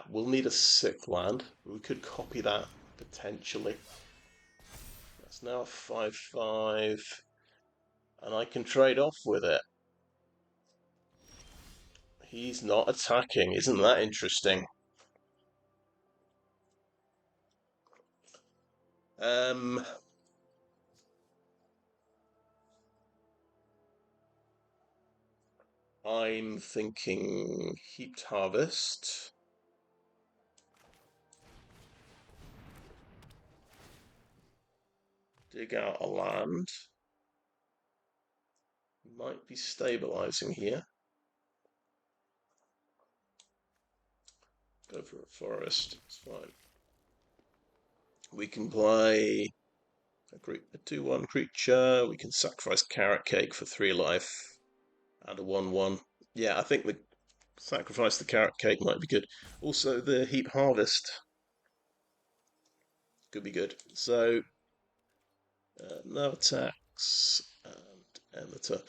[SPEAKER 1] we'll need a 6th land. We could copy that, potentially. That's now a 5/5. And I can trade off with it. He's not attacking. Isn't that interesting? Um, I'm thinking Heaped Harvest. Dig out a land. Might be stabilizing here. Go for a forest. It's fine. We can play a 2/1 creature. We can sacrifice Carrot Cake for 3 life and a 1/1. Yeah, I think the sacrifice the Carrot Cake might be good. Also, the Heap Harvest could be good. So, no attacks and end the turn.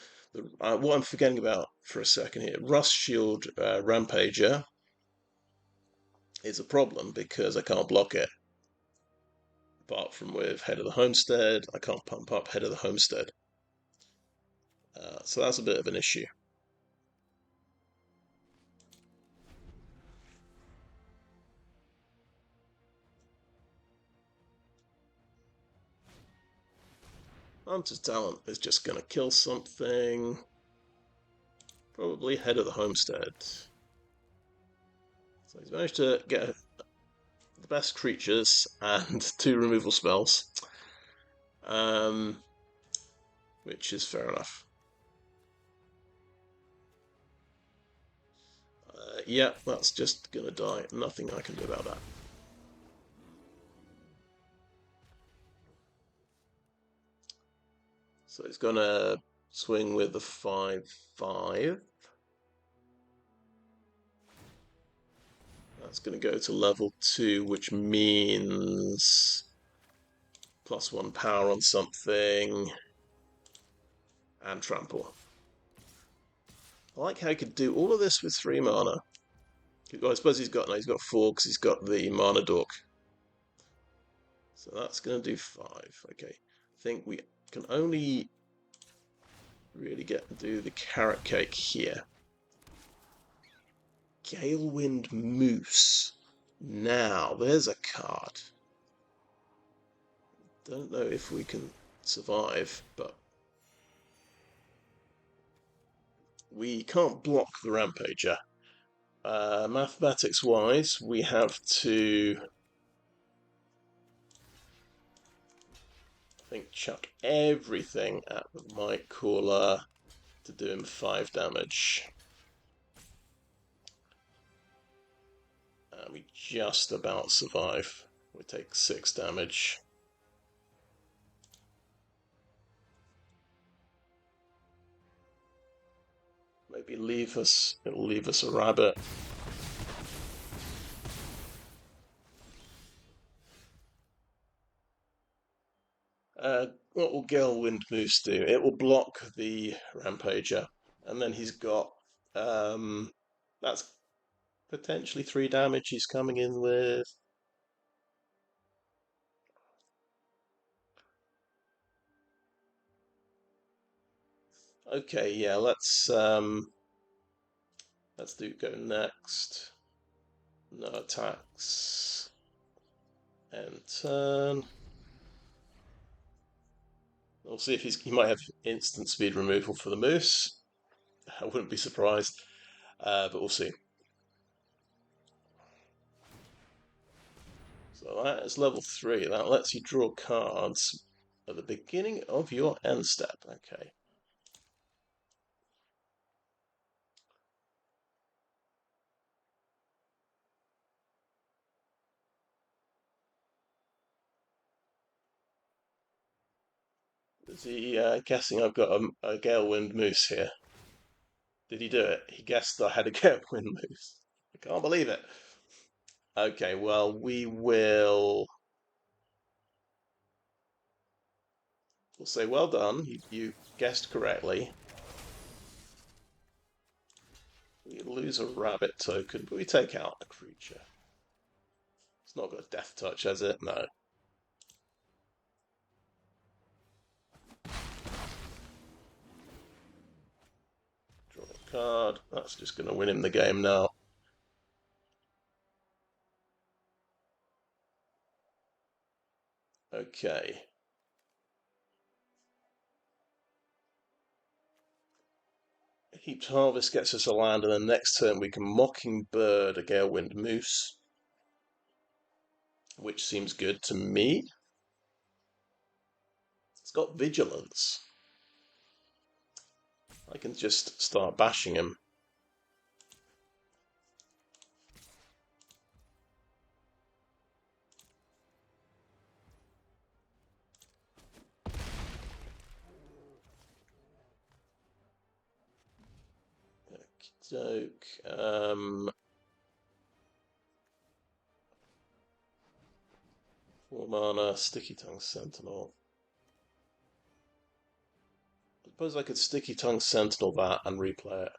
[SPEAKER 1] What I'm forgetting about for a second here, Rust Shield Rampager is a problem because I can't block it. Apart from with Head of the Homestead, I can't pump up Head of the Homestead. So that's a bit of an issue. Hunter's Talent is just going to kill something. Probably Head of the Homestead. So he's managed to get the best creatures and 2 removal spells. Which is fair enough. Yeah, that's just going to die. Nothing I can do about that. So he's going to swing with the 5/5. That's going to go to level 2, which means +1 power on something and trample. I like how he could do all of this with 3 mana. Well, I suppose he's got 4 because he's got the mana dork. So that's going to do 5. Okay, I think we can only really do the Carrot Cake here. Galewind Moose. Now, there's a card. Don't know if we can survive, but we can't block the Rampager. Mathematics-wise, we have to, I think, chuck everything at the Might Caller to do him 5 damage. We just about survive. We take 6 damage. Maybe it'll leave us a rabbit. What will Galewind Moose do? It will block the Rampager, and then he's got that's potentially 3 damage he's coming in with. Okay, yeah, let's go next. No attacks. And turn. We'll see if he might have instant speed removal for the moose. I wouldn't be surprised, but we'll see. So that is level 3. That lets you draw cards at the beginning of your end step. Okay. Is he guessing I've got a Galewind Moose here? Did he do it? He guessed I had a Galewind Moose. I can't believe it. Okay, well, we'll say well done. You guessed correctly. We lose a rabbit token, but we take out a creature. It's not got a death touch, has it? No. Draw a card. That's just going to win him the game now. Okay. Heaped Harvest gets us a land, and then next turn we can Mockingbird a Galewind Moose, which seems good to me. It's got Vigilance. I can just start bashing him. Okey-doke. 4 mana, Sticky Tongue Sentinel. I suppose I could Sticky Tongue Sentinel that and replay it.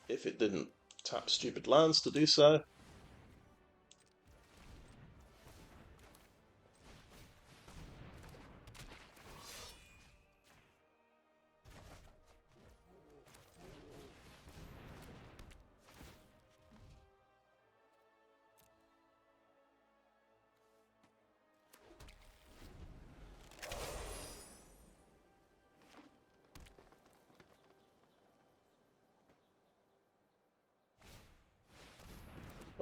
[SPEAKER 1] If it didn't tap stupid lands to do so.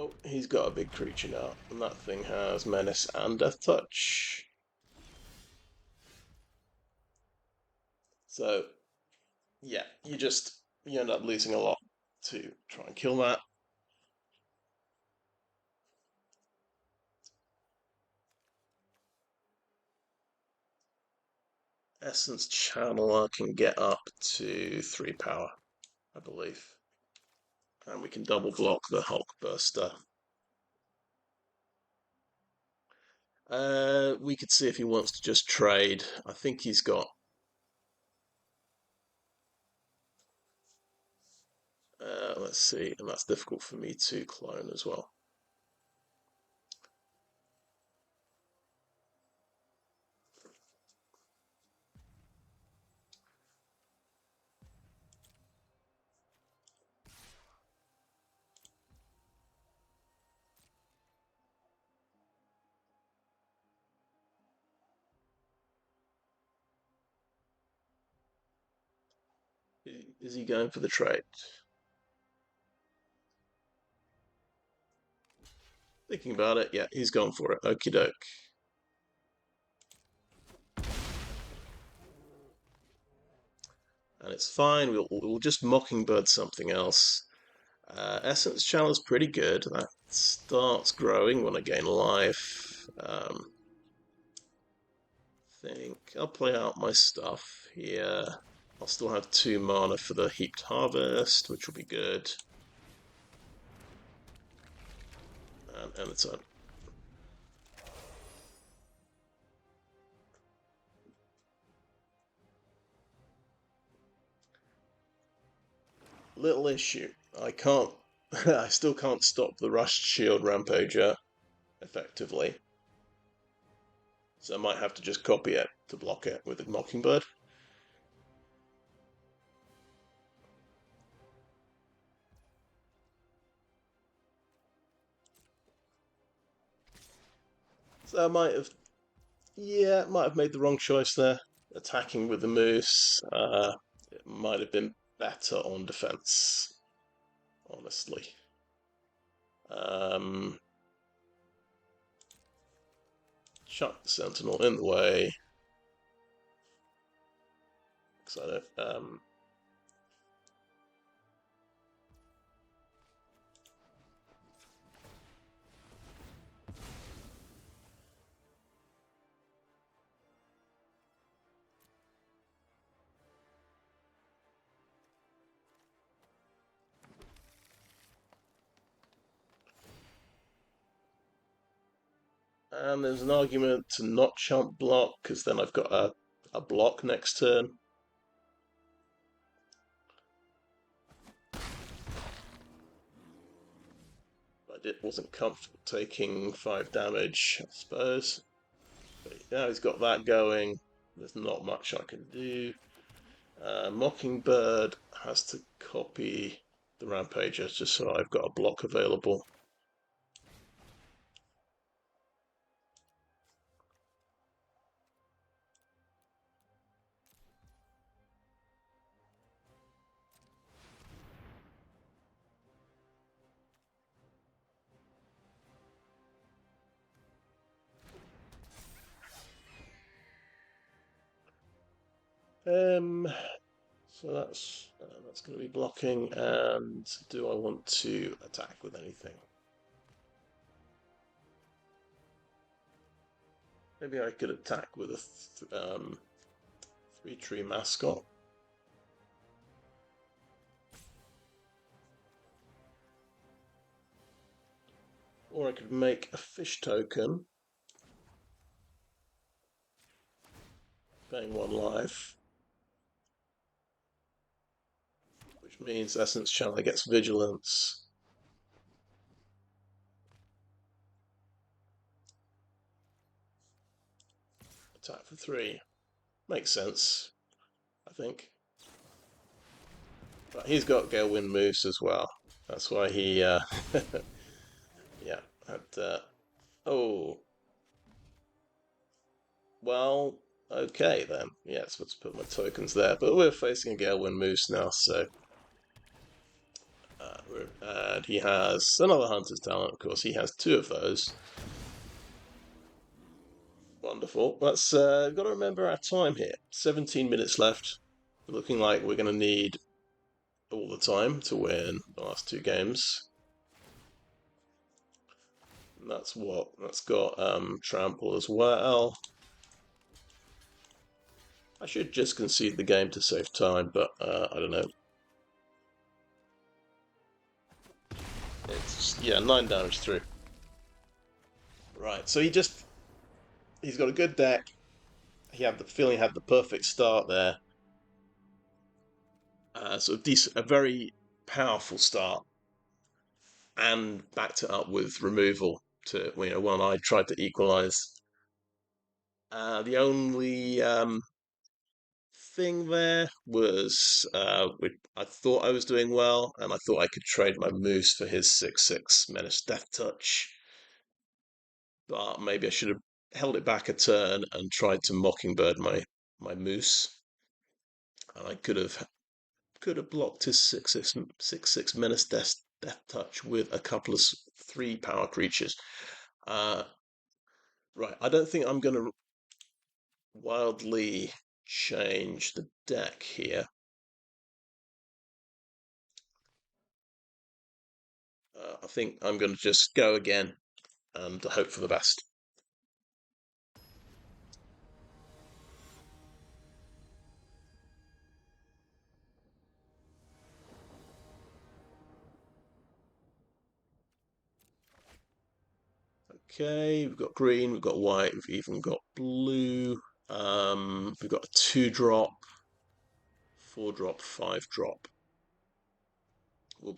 [SPEAKER 1] Oh, he's got a big creature now, and that thing has Menace and Death Touch. So, yeah, you end up losing a lot to try and kill that. Essence Channeler can get up to 3 power, I believe. And we can double block the Hulk Burster. We could see if he wants to just trade. I think he's got. Let's see, and that's difficult for me to clone as well. Is he going for the trade? Thinking about it, yeah, he's gone for it. Okie doke. And it's fine. We'll just Mockingbird something else. Essence Channel is pretty good. That starts growing when I gain life. Think I'll play out my stuff here. I'll still have 2 mana for the Heaped Harvest, which will be good. And end the turn. Little issue. I can't. I still can't stop the Rushed Shield Rampager effectively. So I might have to just copy it to block it with a Mockingbird. So I might have, yeah, might have made the wrong choice there. Attacking with the Moose, it might have been better on defense, honestly. Chuck the Sentinel in the way. Because I don't, and there's an argument to not chump block, because then I've got a block next turn. But it wasn't comfortable taking 5 damage, I suppose. But now he's got that going. There's not much I can do. Mockingbird has to copy the Rampager, just so I've got a block available. So that's going to be blocking. And do I want to attack with anything? Maybe I could attack with a 3-tree mascot. Or I could make a fish token, paying 1 life, which means Essence Channeler gets Vigilance. Attack for 3. Makes sense, I think. But he's got Galewind Moose as well. That's why he, yeah, had, oh, well, okay then. Yes, let's put my tokens there. But we're facing a Galewind Moose now, so. And he has another Hunter's Talent, of course. He has 2 of those. Wonderful. Let's got to remember our time here. 17 minutes left. Looking like we're going to need all the time to win the last 2 games. And that's got Trample as well. I should just concede the game to save time, but I don't know. It's, yeah, 9 damage through. Right, so he's got a good deck. He had the feeling he had the perfect start there. So a very powerful start, and backed it up with removal to when I tried to equalise. The only thing there was I thought I was doing well, and I thought I could trade my Moose for his 6/6 Menace Death Touch, but maybe I should have held it back a turn and tried to Mockingbird my Moose, and I could have blocked his 6/6 Menace Death Touch with a couple of 3 power creatures. Right, I don't think I'm going to wildly change the deck here. I think I'm going to just go again and hope for the best. Okay, we've got green, we've got white, we've even got blue. We've got a 2-drop, 4-drop, 5-drop. We'll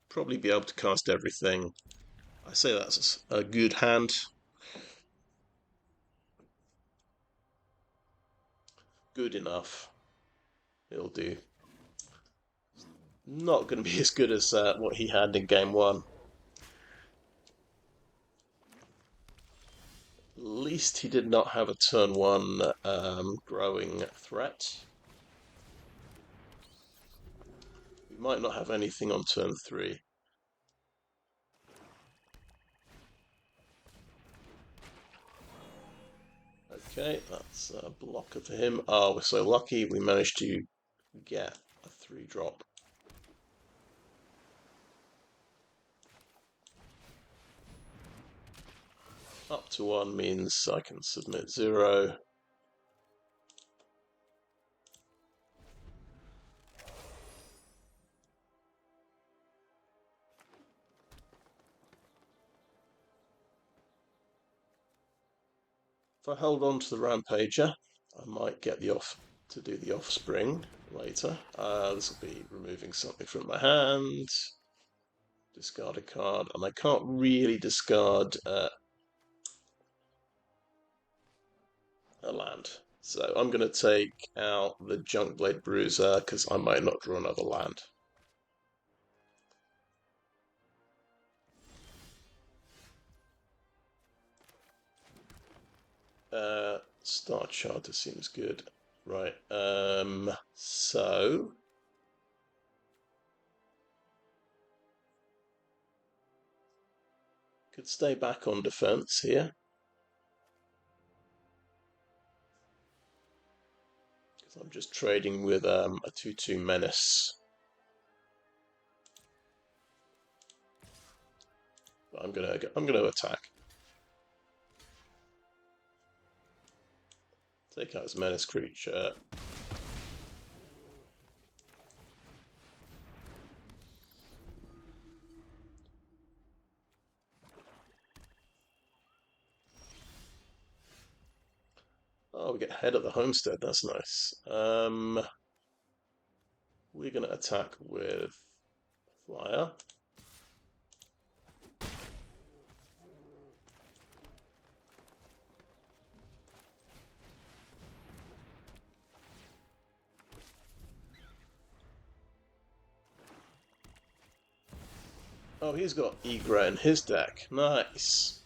[SPEAKER 1] probably be able to cast everything. I say that's a good hand. Good enough. It'll do. Not going to be as good as what he had in game 1. At least he did not have a turn 1 growing threat. We might not have anything on turn 3. Okay, that's a blocker for him. Oh, we're so lucky we managed to get a 3-drop. Up to 1 means I can submit 0. If I hold on to the Rampager, I might get to do the Offspring later. This will be removing something from my hand. Discard a card, and I can't really discard a land. So I'm going to take out the Junkblade Bruiser because I might not draw another land. Star Charter seems good. Right, so could stay back on defense here. Because I'm just trading with a 2/2 menace. But I'm gonna attack. Take out his menace creature. Oh, we get head of the homestead. That's nice. We're gonna attack with flyer. Oh, he's got Ygra in his deck. Nice.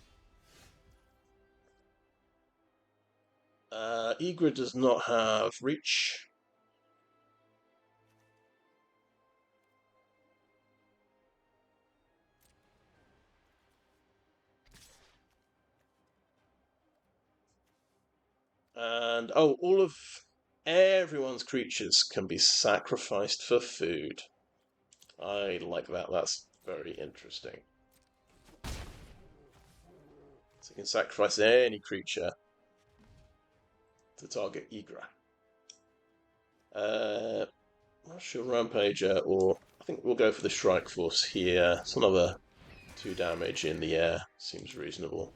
[SPEAKER 1] Ygra does not have reach. And oh, everyone's creatures can be sacrificed for food. I like that. That's very interesting. So you can sacrifice any creature to target Ygra. Martial Rampager, or I think we'll go for the Shrike Force here. It's another 2 damage in the air. Seems reasonable.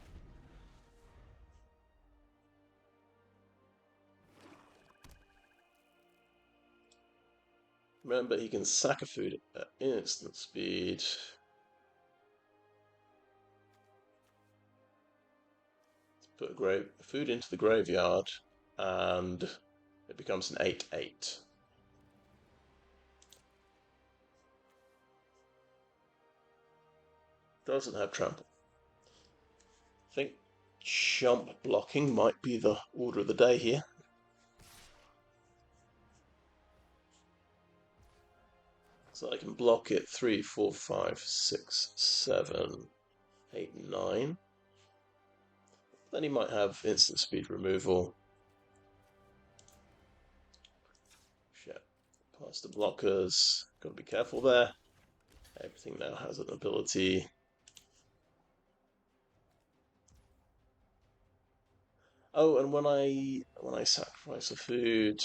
[SPEAKER 1] Remember, he can sack a food at instant speed. Put food into the graveyard, and it becomes an 8/8. Doesn't have trample. I think jump blocking might be the order of the day here. So I can block it 3, 4, 5, 6, 7, 8, 9. Then he might have instant speed removal. Shit. Past the blockers. Gotta be careful there. Everything now has an ability. Oh, and when I sacrifice a food,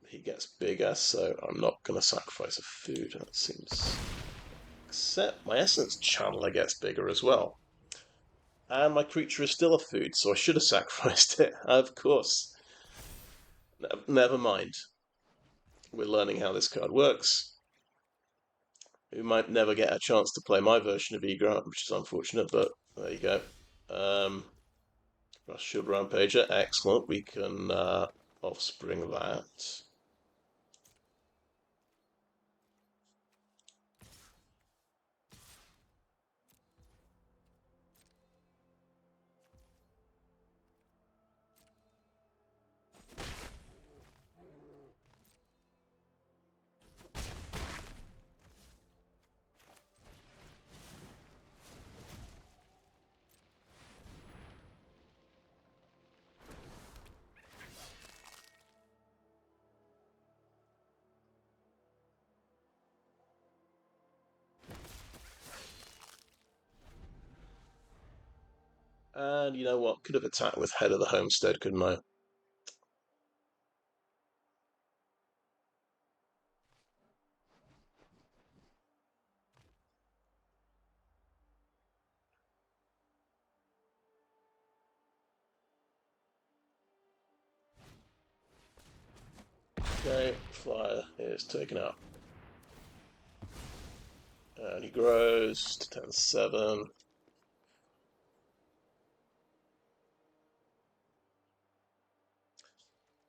[SPEAKER 1] he gets bigger, so I'm not gonna sacrifice a food. That seems. Except my essence channeler gets bigger as well. And my creature is still a food, so I should have sacrificed it. Of course. Never mind. We're learning how this card works. We might never get a chance to play my version of Ygra, which is unfortunate, but there you go. Rush Shield Rampager, excellent. We can offspring that. And you know what? Could have attacked with Head of the Homestead, couldn't I? Okay, flyer is taken out. And he grows to 10/7.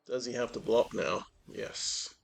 [SPEAKER 1] Does he have to block now? Yes.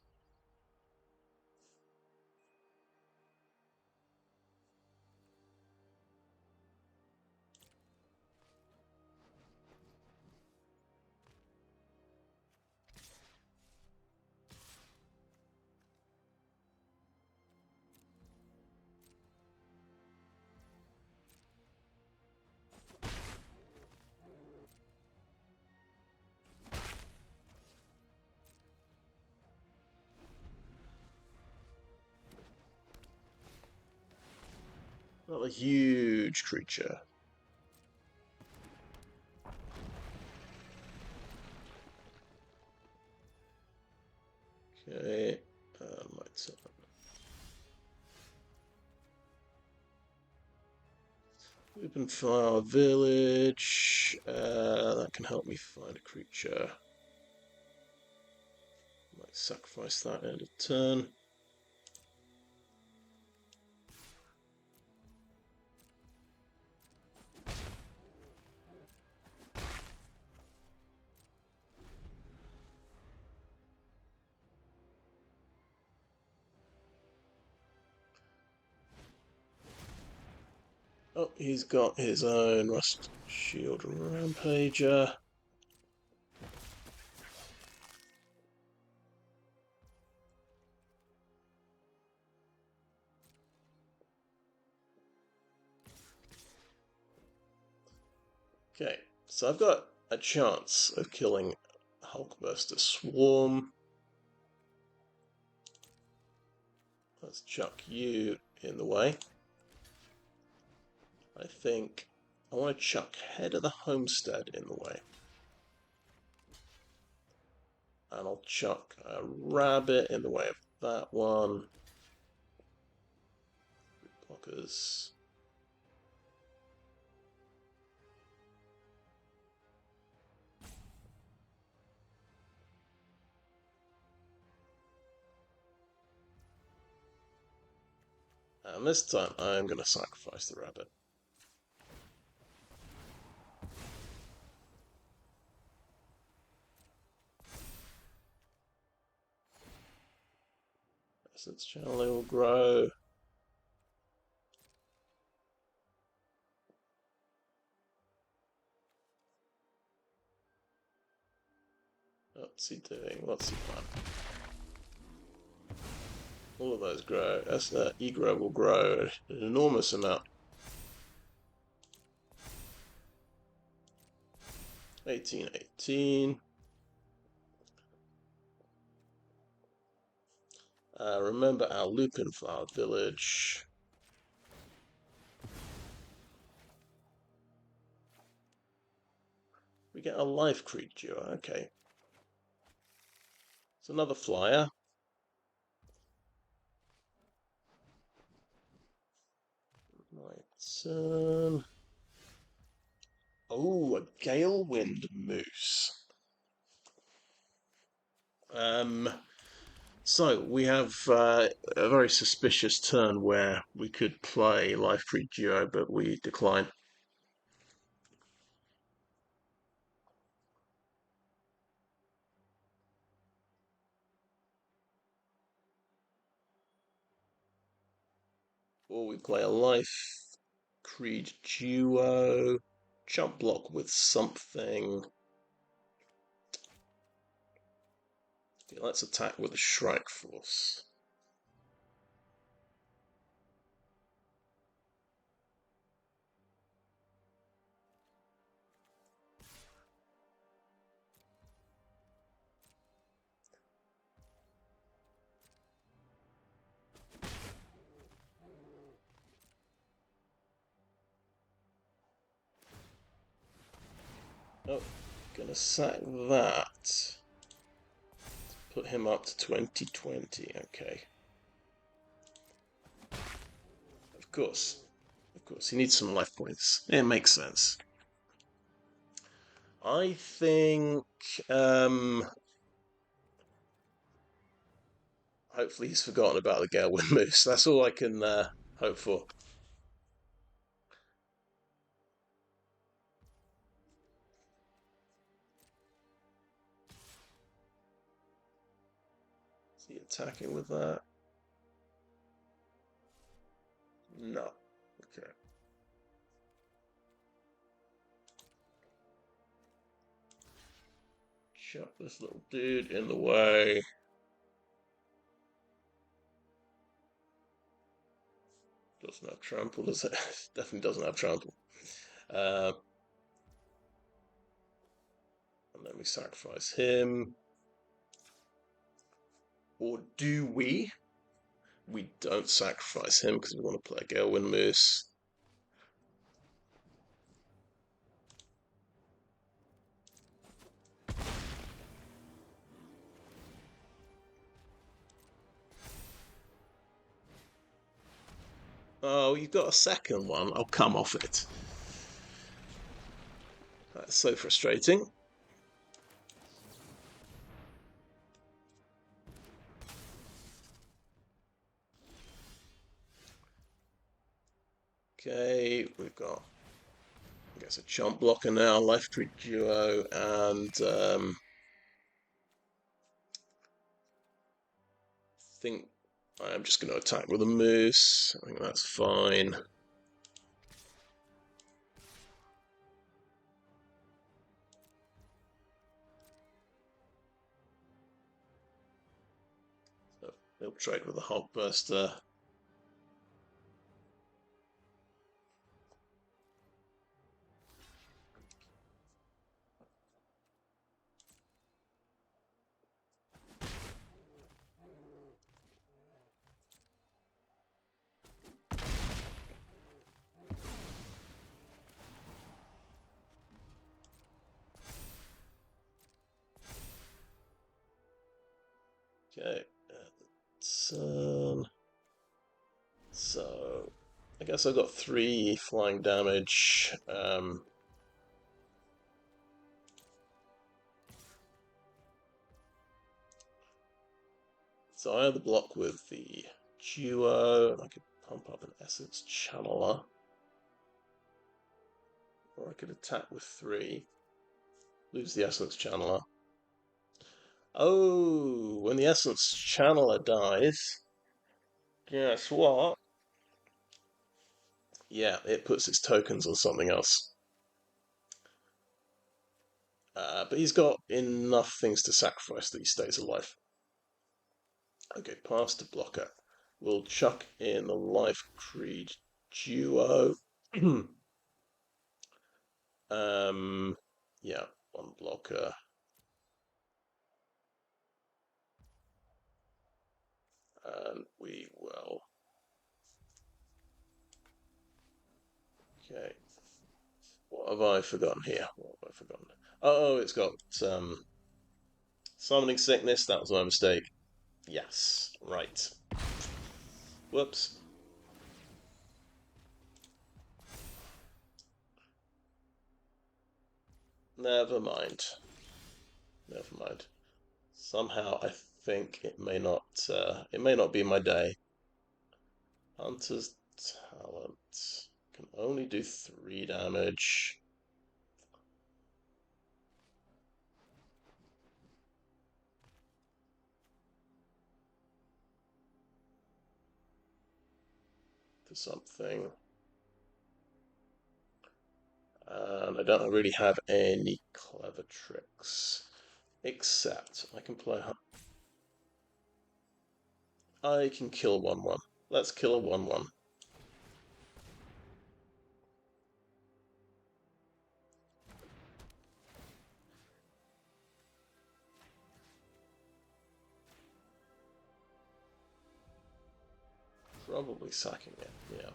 [SPEAKER 1] Not a huge creature. Okay, my turn. Lupinflower Village. That can help me find a creature. Might sacrifice that end of turn. Oh, he's got his own Rust Shield Rampager. Okay, so I've got a chance of killing Hulkbuster Swarm. Let's chuck you in the way. I think I want to chuck Head of the Homestead in the way. And I'll chuck a Rabbit in the way of that one. Blockers. And this time I'm going to sacrifice the Rabbit. Essence Channel will grow. What's he doing? What's he planning? All of those grow. Ygra will grow an enormous amount. 1818. Remember our Lupinflower Village. We get a Lifecreed Duo. Okay. It's another flyer. My turn. Oh, a Galewind Moose. So we have a very suspicious turn where we could play Lifecreed Duo, but we decline. Or we play a Lifecreed Duo, jump block with something. Okay, let's attack with a Shrike Force. Oh, gonna sack that. Put him up to 2020, okay. Of course, he needs some life points. It makes sense. I think, hopefully he's forgotten about the Galewind Moose. That's all I can hope for. Is he attacking with that? No. Okay. Chuck this little dude in the way. Doesn't have trample, does it? Definitely doesn't have trample. And then we sacrifice him. Or do we? We don't sacrifice him because we want to play Galewind Moose. Oh, you got a second one. I'll come off it. That's so frustrating. Okay, we've got, I guess, a chump blocker now, Lifecreed Duo, and I think I'm just going to attack with a moose. I think that's fine. So he'll trade with a Hogburster. Okay, so I guess I've got 3 flying damage. So I either block with the Duo, and I could pump up an Essence Channeler, or I could attack with 3, lose the Essence Channeler. Oh, when the Essence Channeler dies, guess what? Yeah, it puts its tokens on something else. But he's got enough things to sacrifice that he stays alive. Okay, past the blocker. We'll chuck in the Lifecreed Duo. Yeah, 1 blocker. And we will. Okay. What have I forgotten here? What have I forgotten? Oh, it's got summoning sickness. That was my mistake. Yes, right. Whoops. Never mind. Never mind. Somehow I think it may not be my day. Hunter's Talent can only do 3 damage. For something. And I don't really have any clever tricks. Except I can play. I can kill 1/1. Let's kill a 1/1. Probably sacking it, yeah.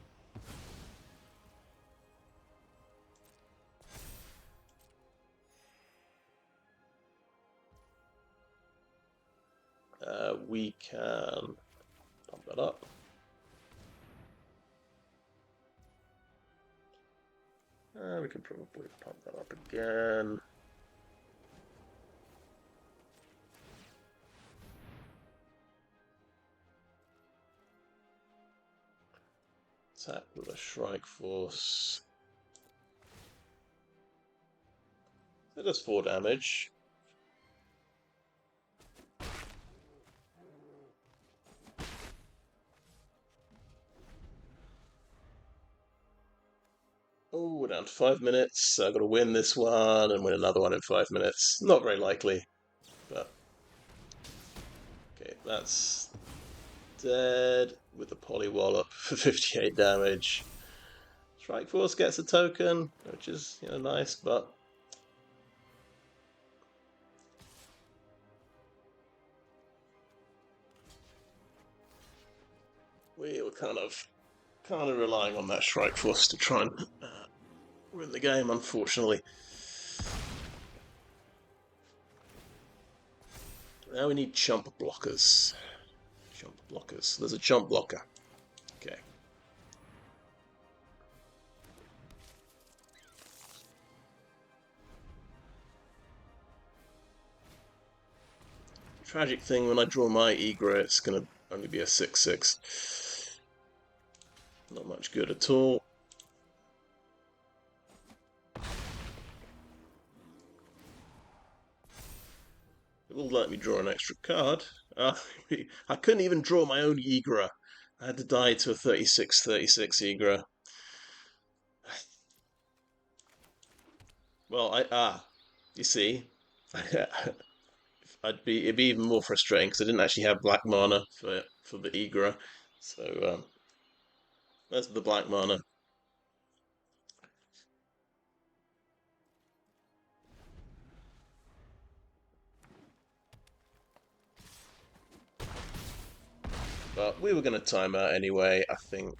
[SPEAKER 1] We can pump that up. We can probably pump that up again. Attack with a Shrike Force. It does 4 damage. Oh, we're down to 5 minutes. I've got to win this one and win another one in 5 minutes. Not very likely, but okay, that's dead with the Polywallop for 58 damage. Shrike Force gets a token, which is nice, but we were kind of relying on that Shrike Force to try and win the game, unfortunately. Now we need chump blockers. Chump blockers. There's a chump blocker. Okay. tragic thing, when I draw my Ygra, it's going to only be a 6/6. Not much good at all. It will let me draw an extra card. I couldn't even draw my own Ygra. I had to die to a 36/36 Ygra. Well, you see, it'd be even more frustrating because I didn't actually have black mana for the Ygra. So that's the black mana. But we were going to time out anyway. I think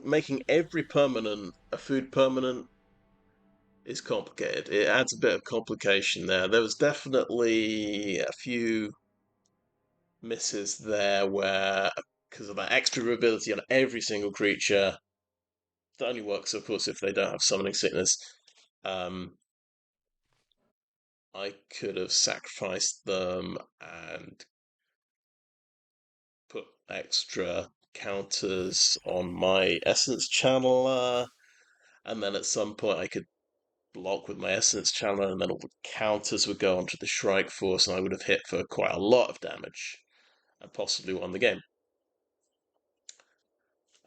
[SPEAKER 1] making every permanent a food permanent is complicated. It adds a bit of complication there. There was definitely a few misses there where, because of that extra ability on every single creature, that only works, of course, if they don't have summoning sickness. Um, I could have sacrificed them and put extra counters on my essence channeler, and then at some point I could block with my essence channeler, and then all the counters would go onto the Shrike Force, and I would have hit for quite a lot of damage and possibly won the game.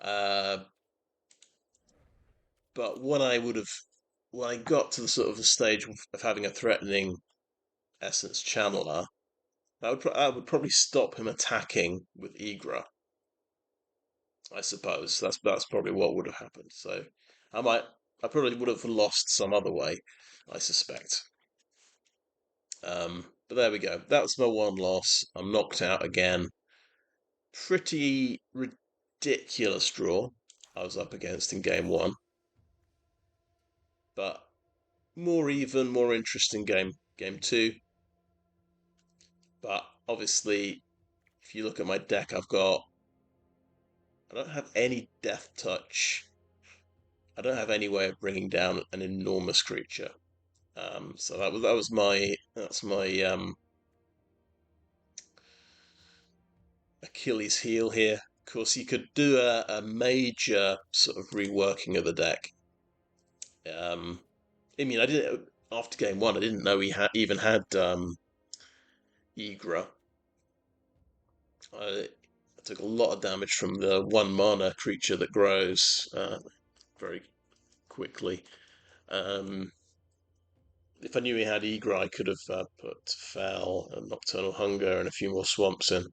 [SPEAKER 1] Uh, but when I got to the sort of the stage of having a threatening essence channeler, I would probably stop him attacking with Ygra. I suppose that's probably what would have happened. So I might I probably would have lost some other way, I suspect. But there we go. That's my one loss. I'm knocked out again. Pretty ridiculous draw I was up against in game one, but more even, more interesting game two. But obviously, if you look at my deck, I don't have any death touch. I don't have any way of bringing down an enormous creature. So that's my Achilles heel here. Of course, you could do a major sort of reworking of the deck. I mean, I didn't after game one. I didn't know he even had Ygra. I took a lot of damage from the one mana creature that grows very quickly. Um, if I knew he had Ygra, I could have put Fel and Nocturnal Hunger and a few more swamps in.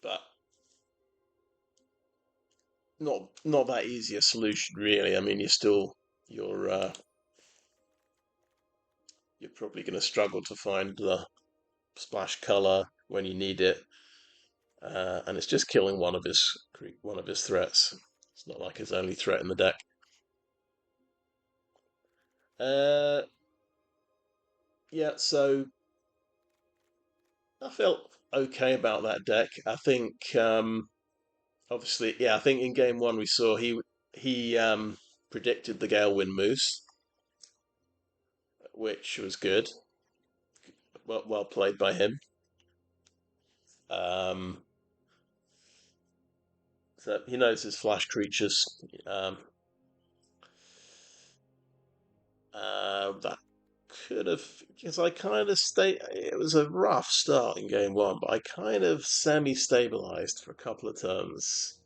[SPEAKER 1] But not that easy a solution, really. I mean, you're you're probably going to struggle to find the splash color when you need it, and it's just killing one of his threats. It's not like his only threat in the deck. Uh, yeah, so I felt okay about that deck. I think obviously, yeah, I think in game one we saw he predicted the Galewind Moose, which was good. Well played by him. Um, so he knows his flash creatures. Um, that could have, because I kind of stayed. It was a rough start in game one, but I kind of semi-stabilized for a couple of turns,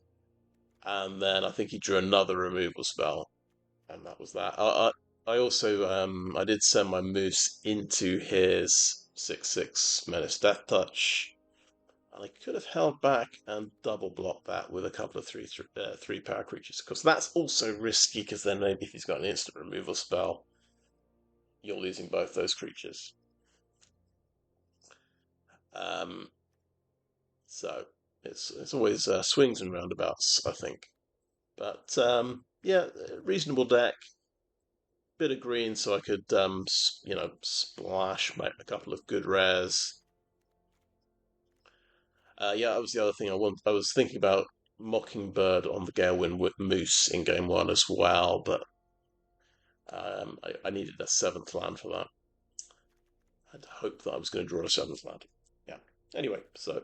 [SPEAKER 1] and then I think he drew another removal spell, and that was that. I also I did send my moose into his 6/6 Menace Death Touch, and I could have held back and double blocked that with a couple of three power creatures, because that's also risky. Because then maybe if he's got an instant removal spell, you're losing both those creatures. Um, so it's always swings and roundabouts, I think. But yeah, reasonable deck. Bit of green, so I could splash make a couple of good rares. Yeah, that was the other thing I was thinking about Mockingbird on the Galewind Moose in game one as well, but I needed a seventh land for that. I'd hoped that I was going to draw a seventh land. Yeah. Anyway, so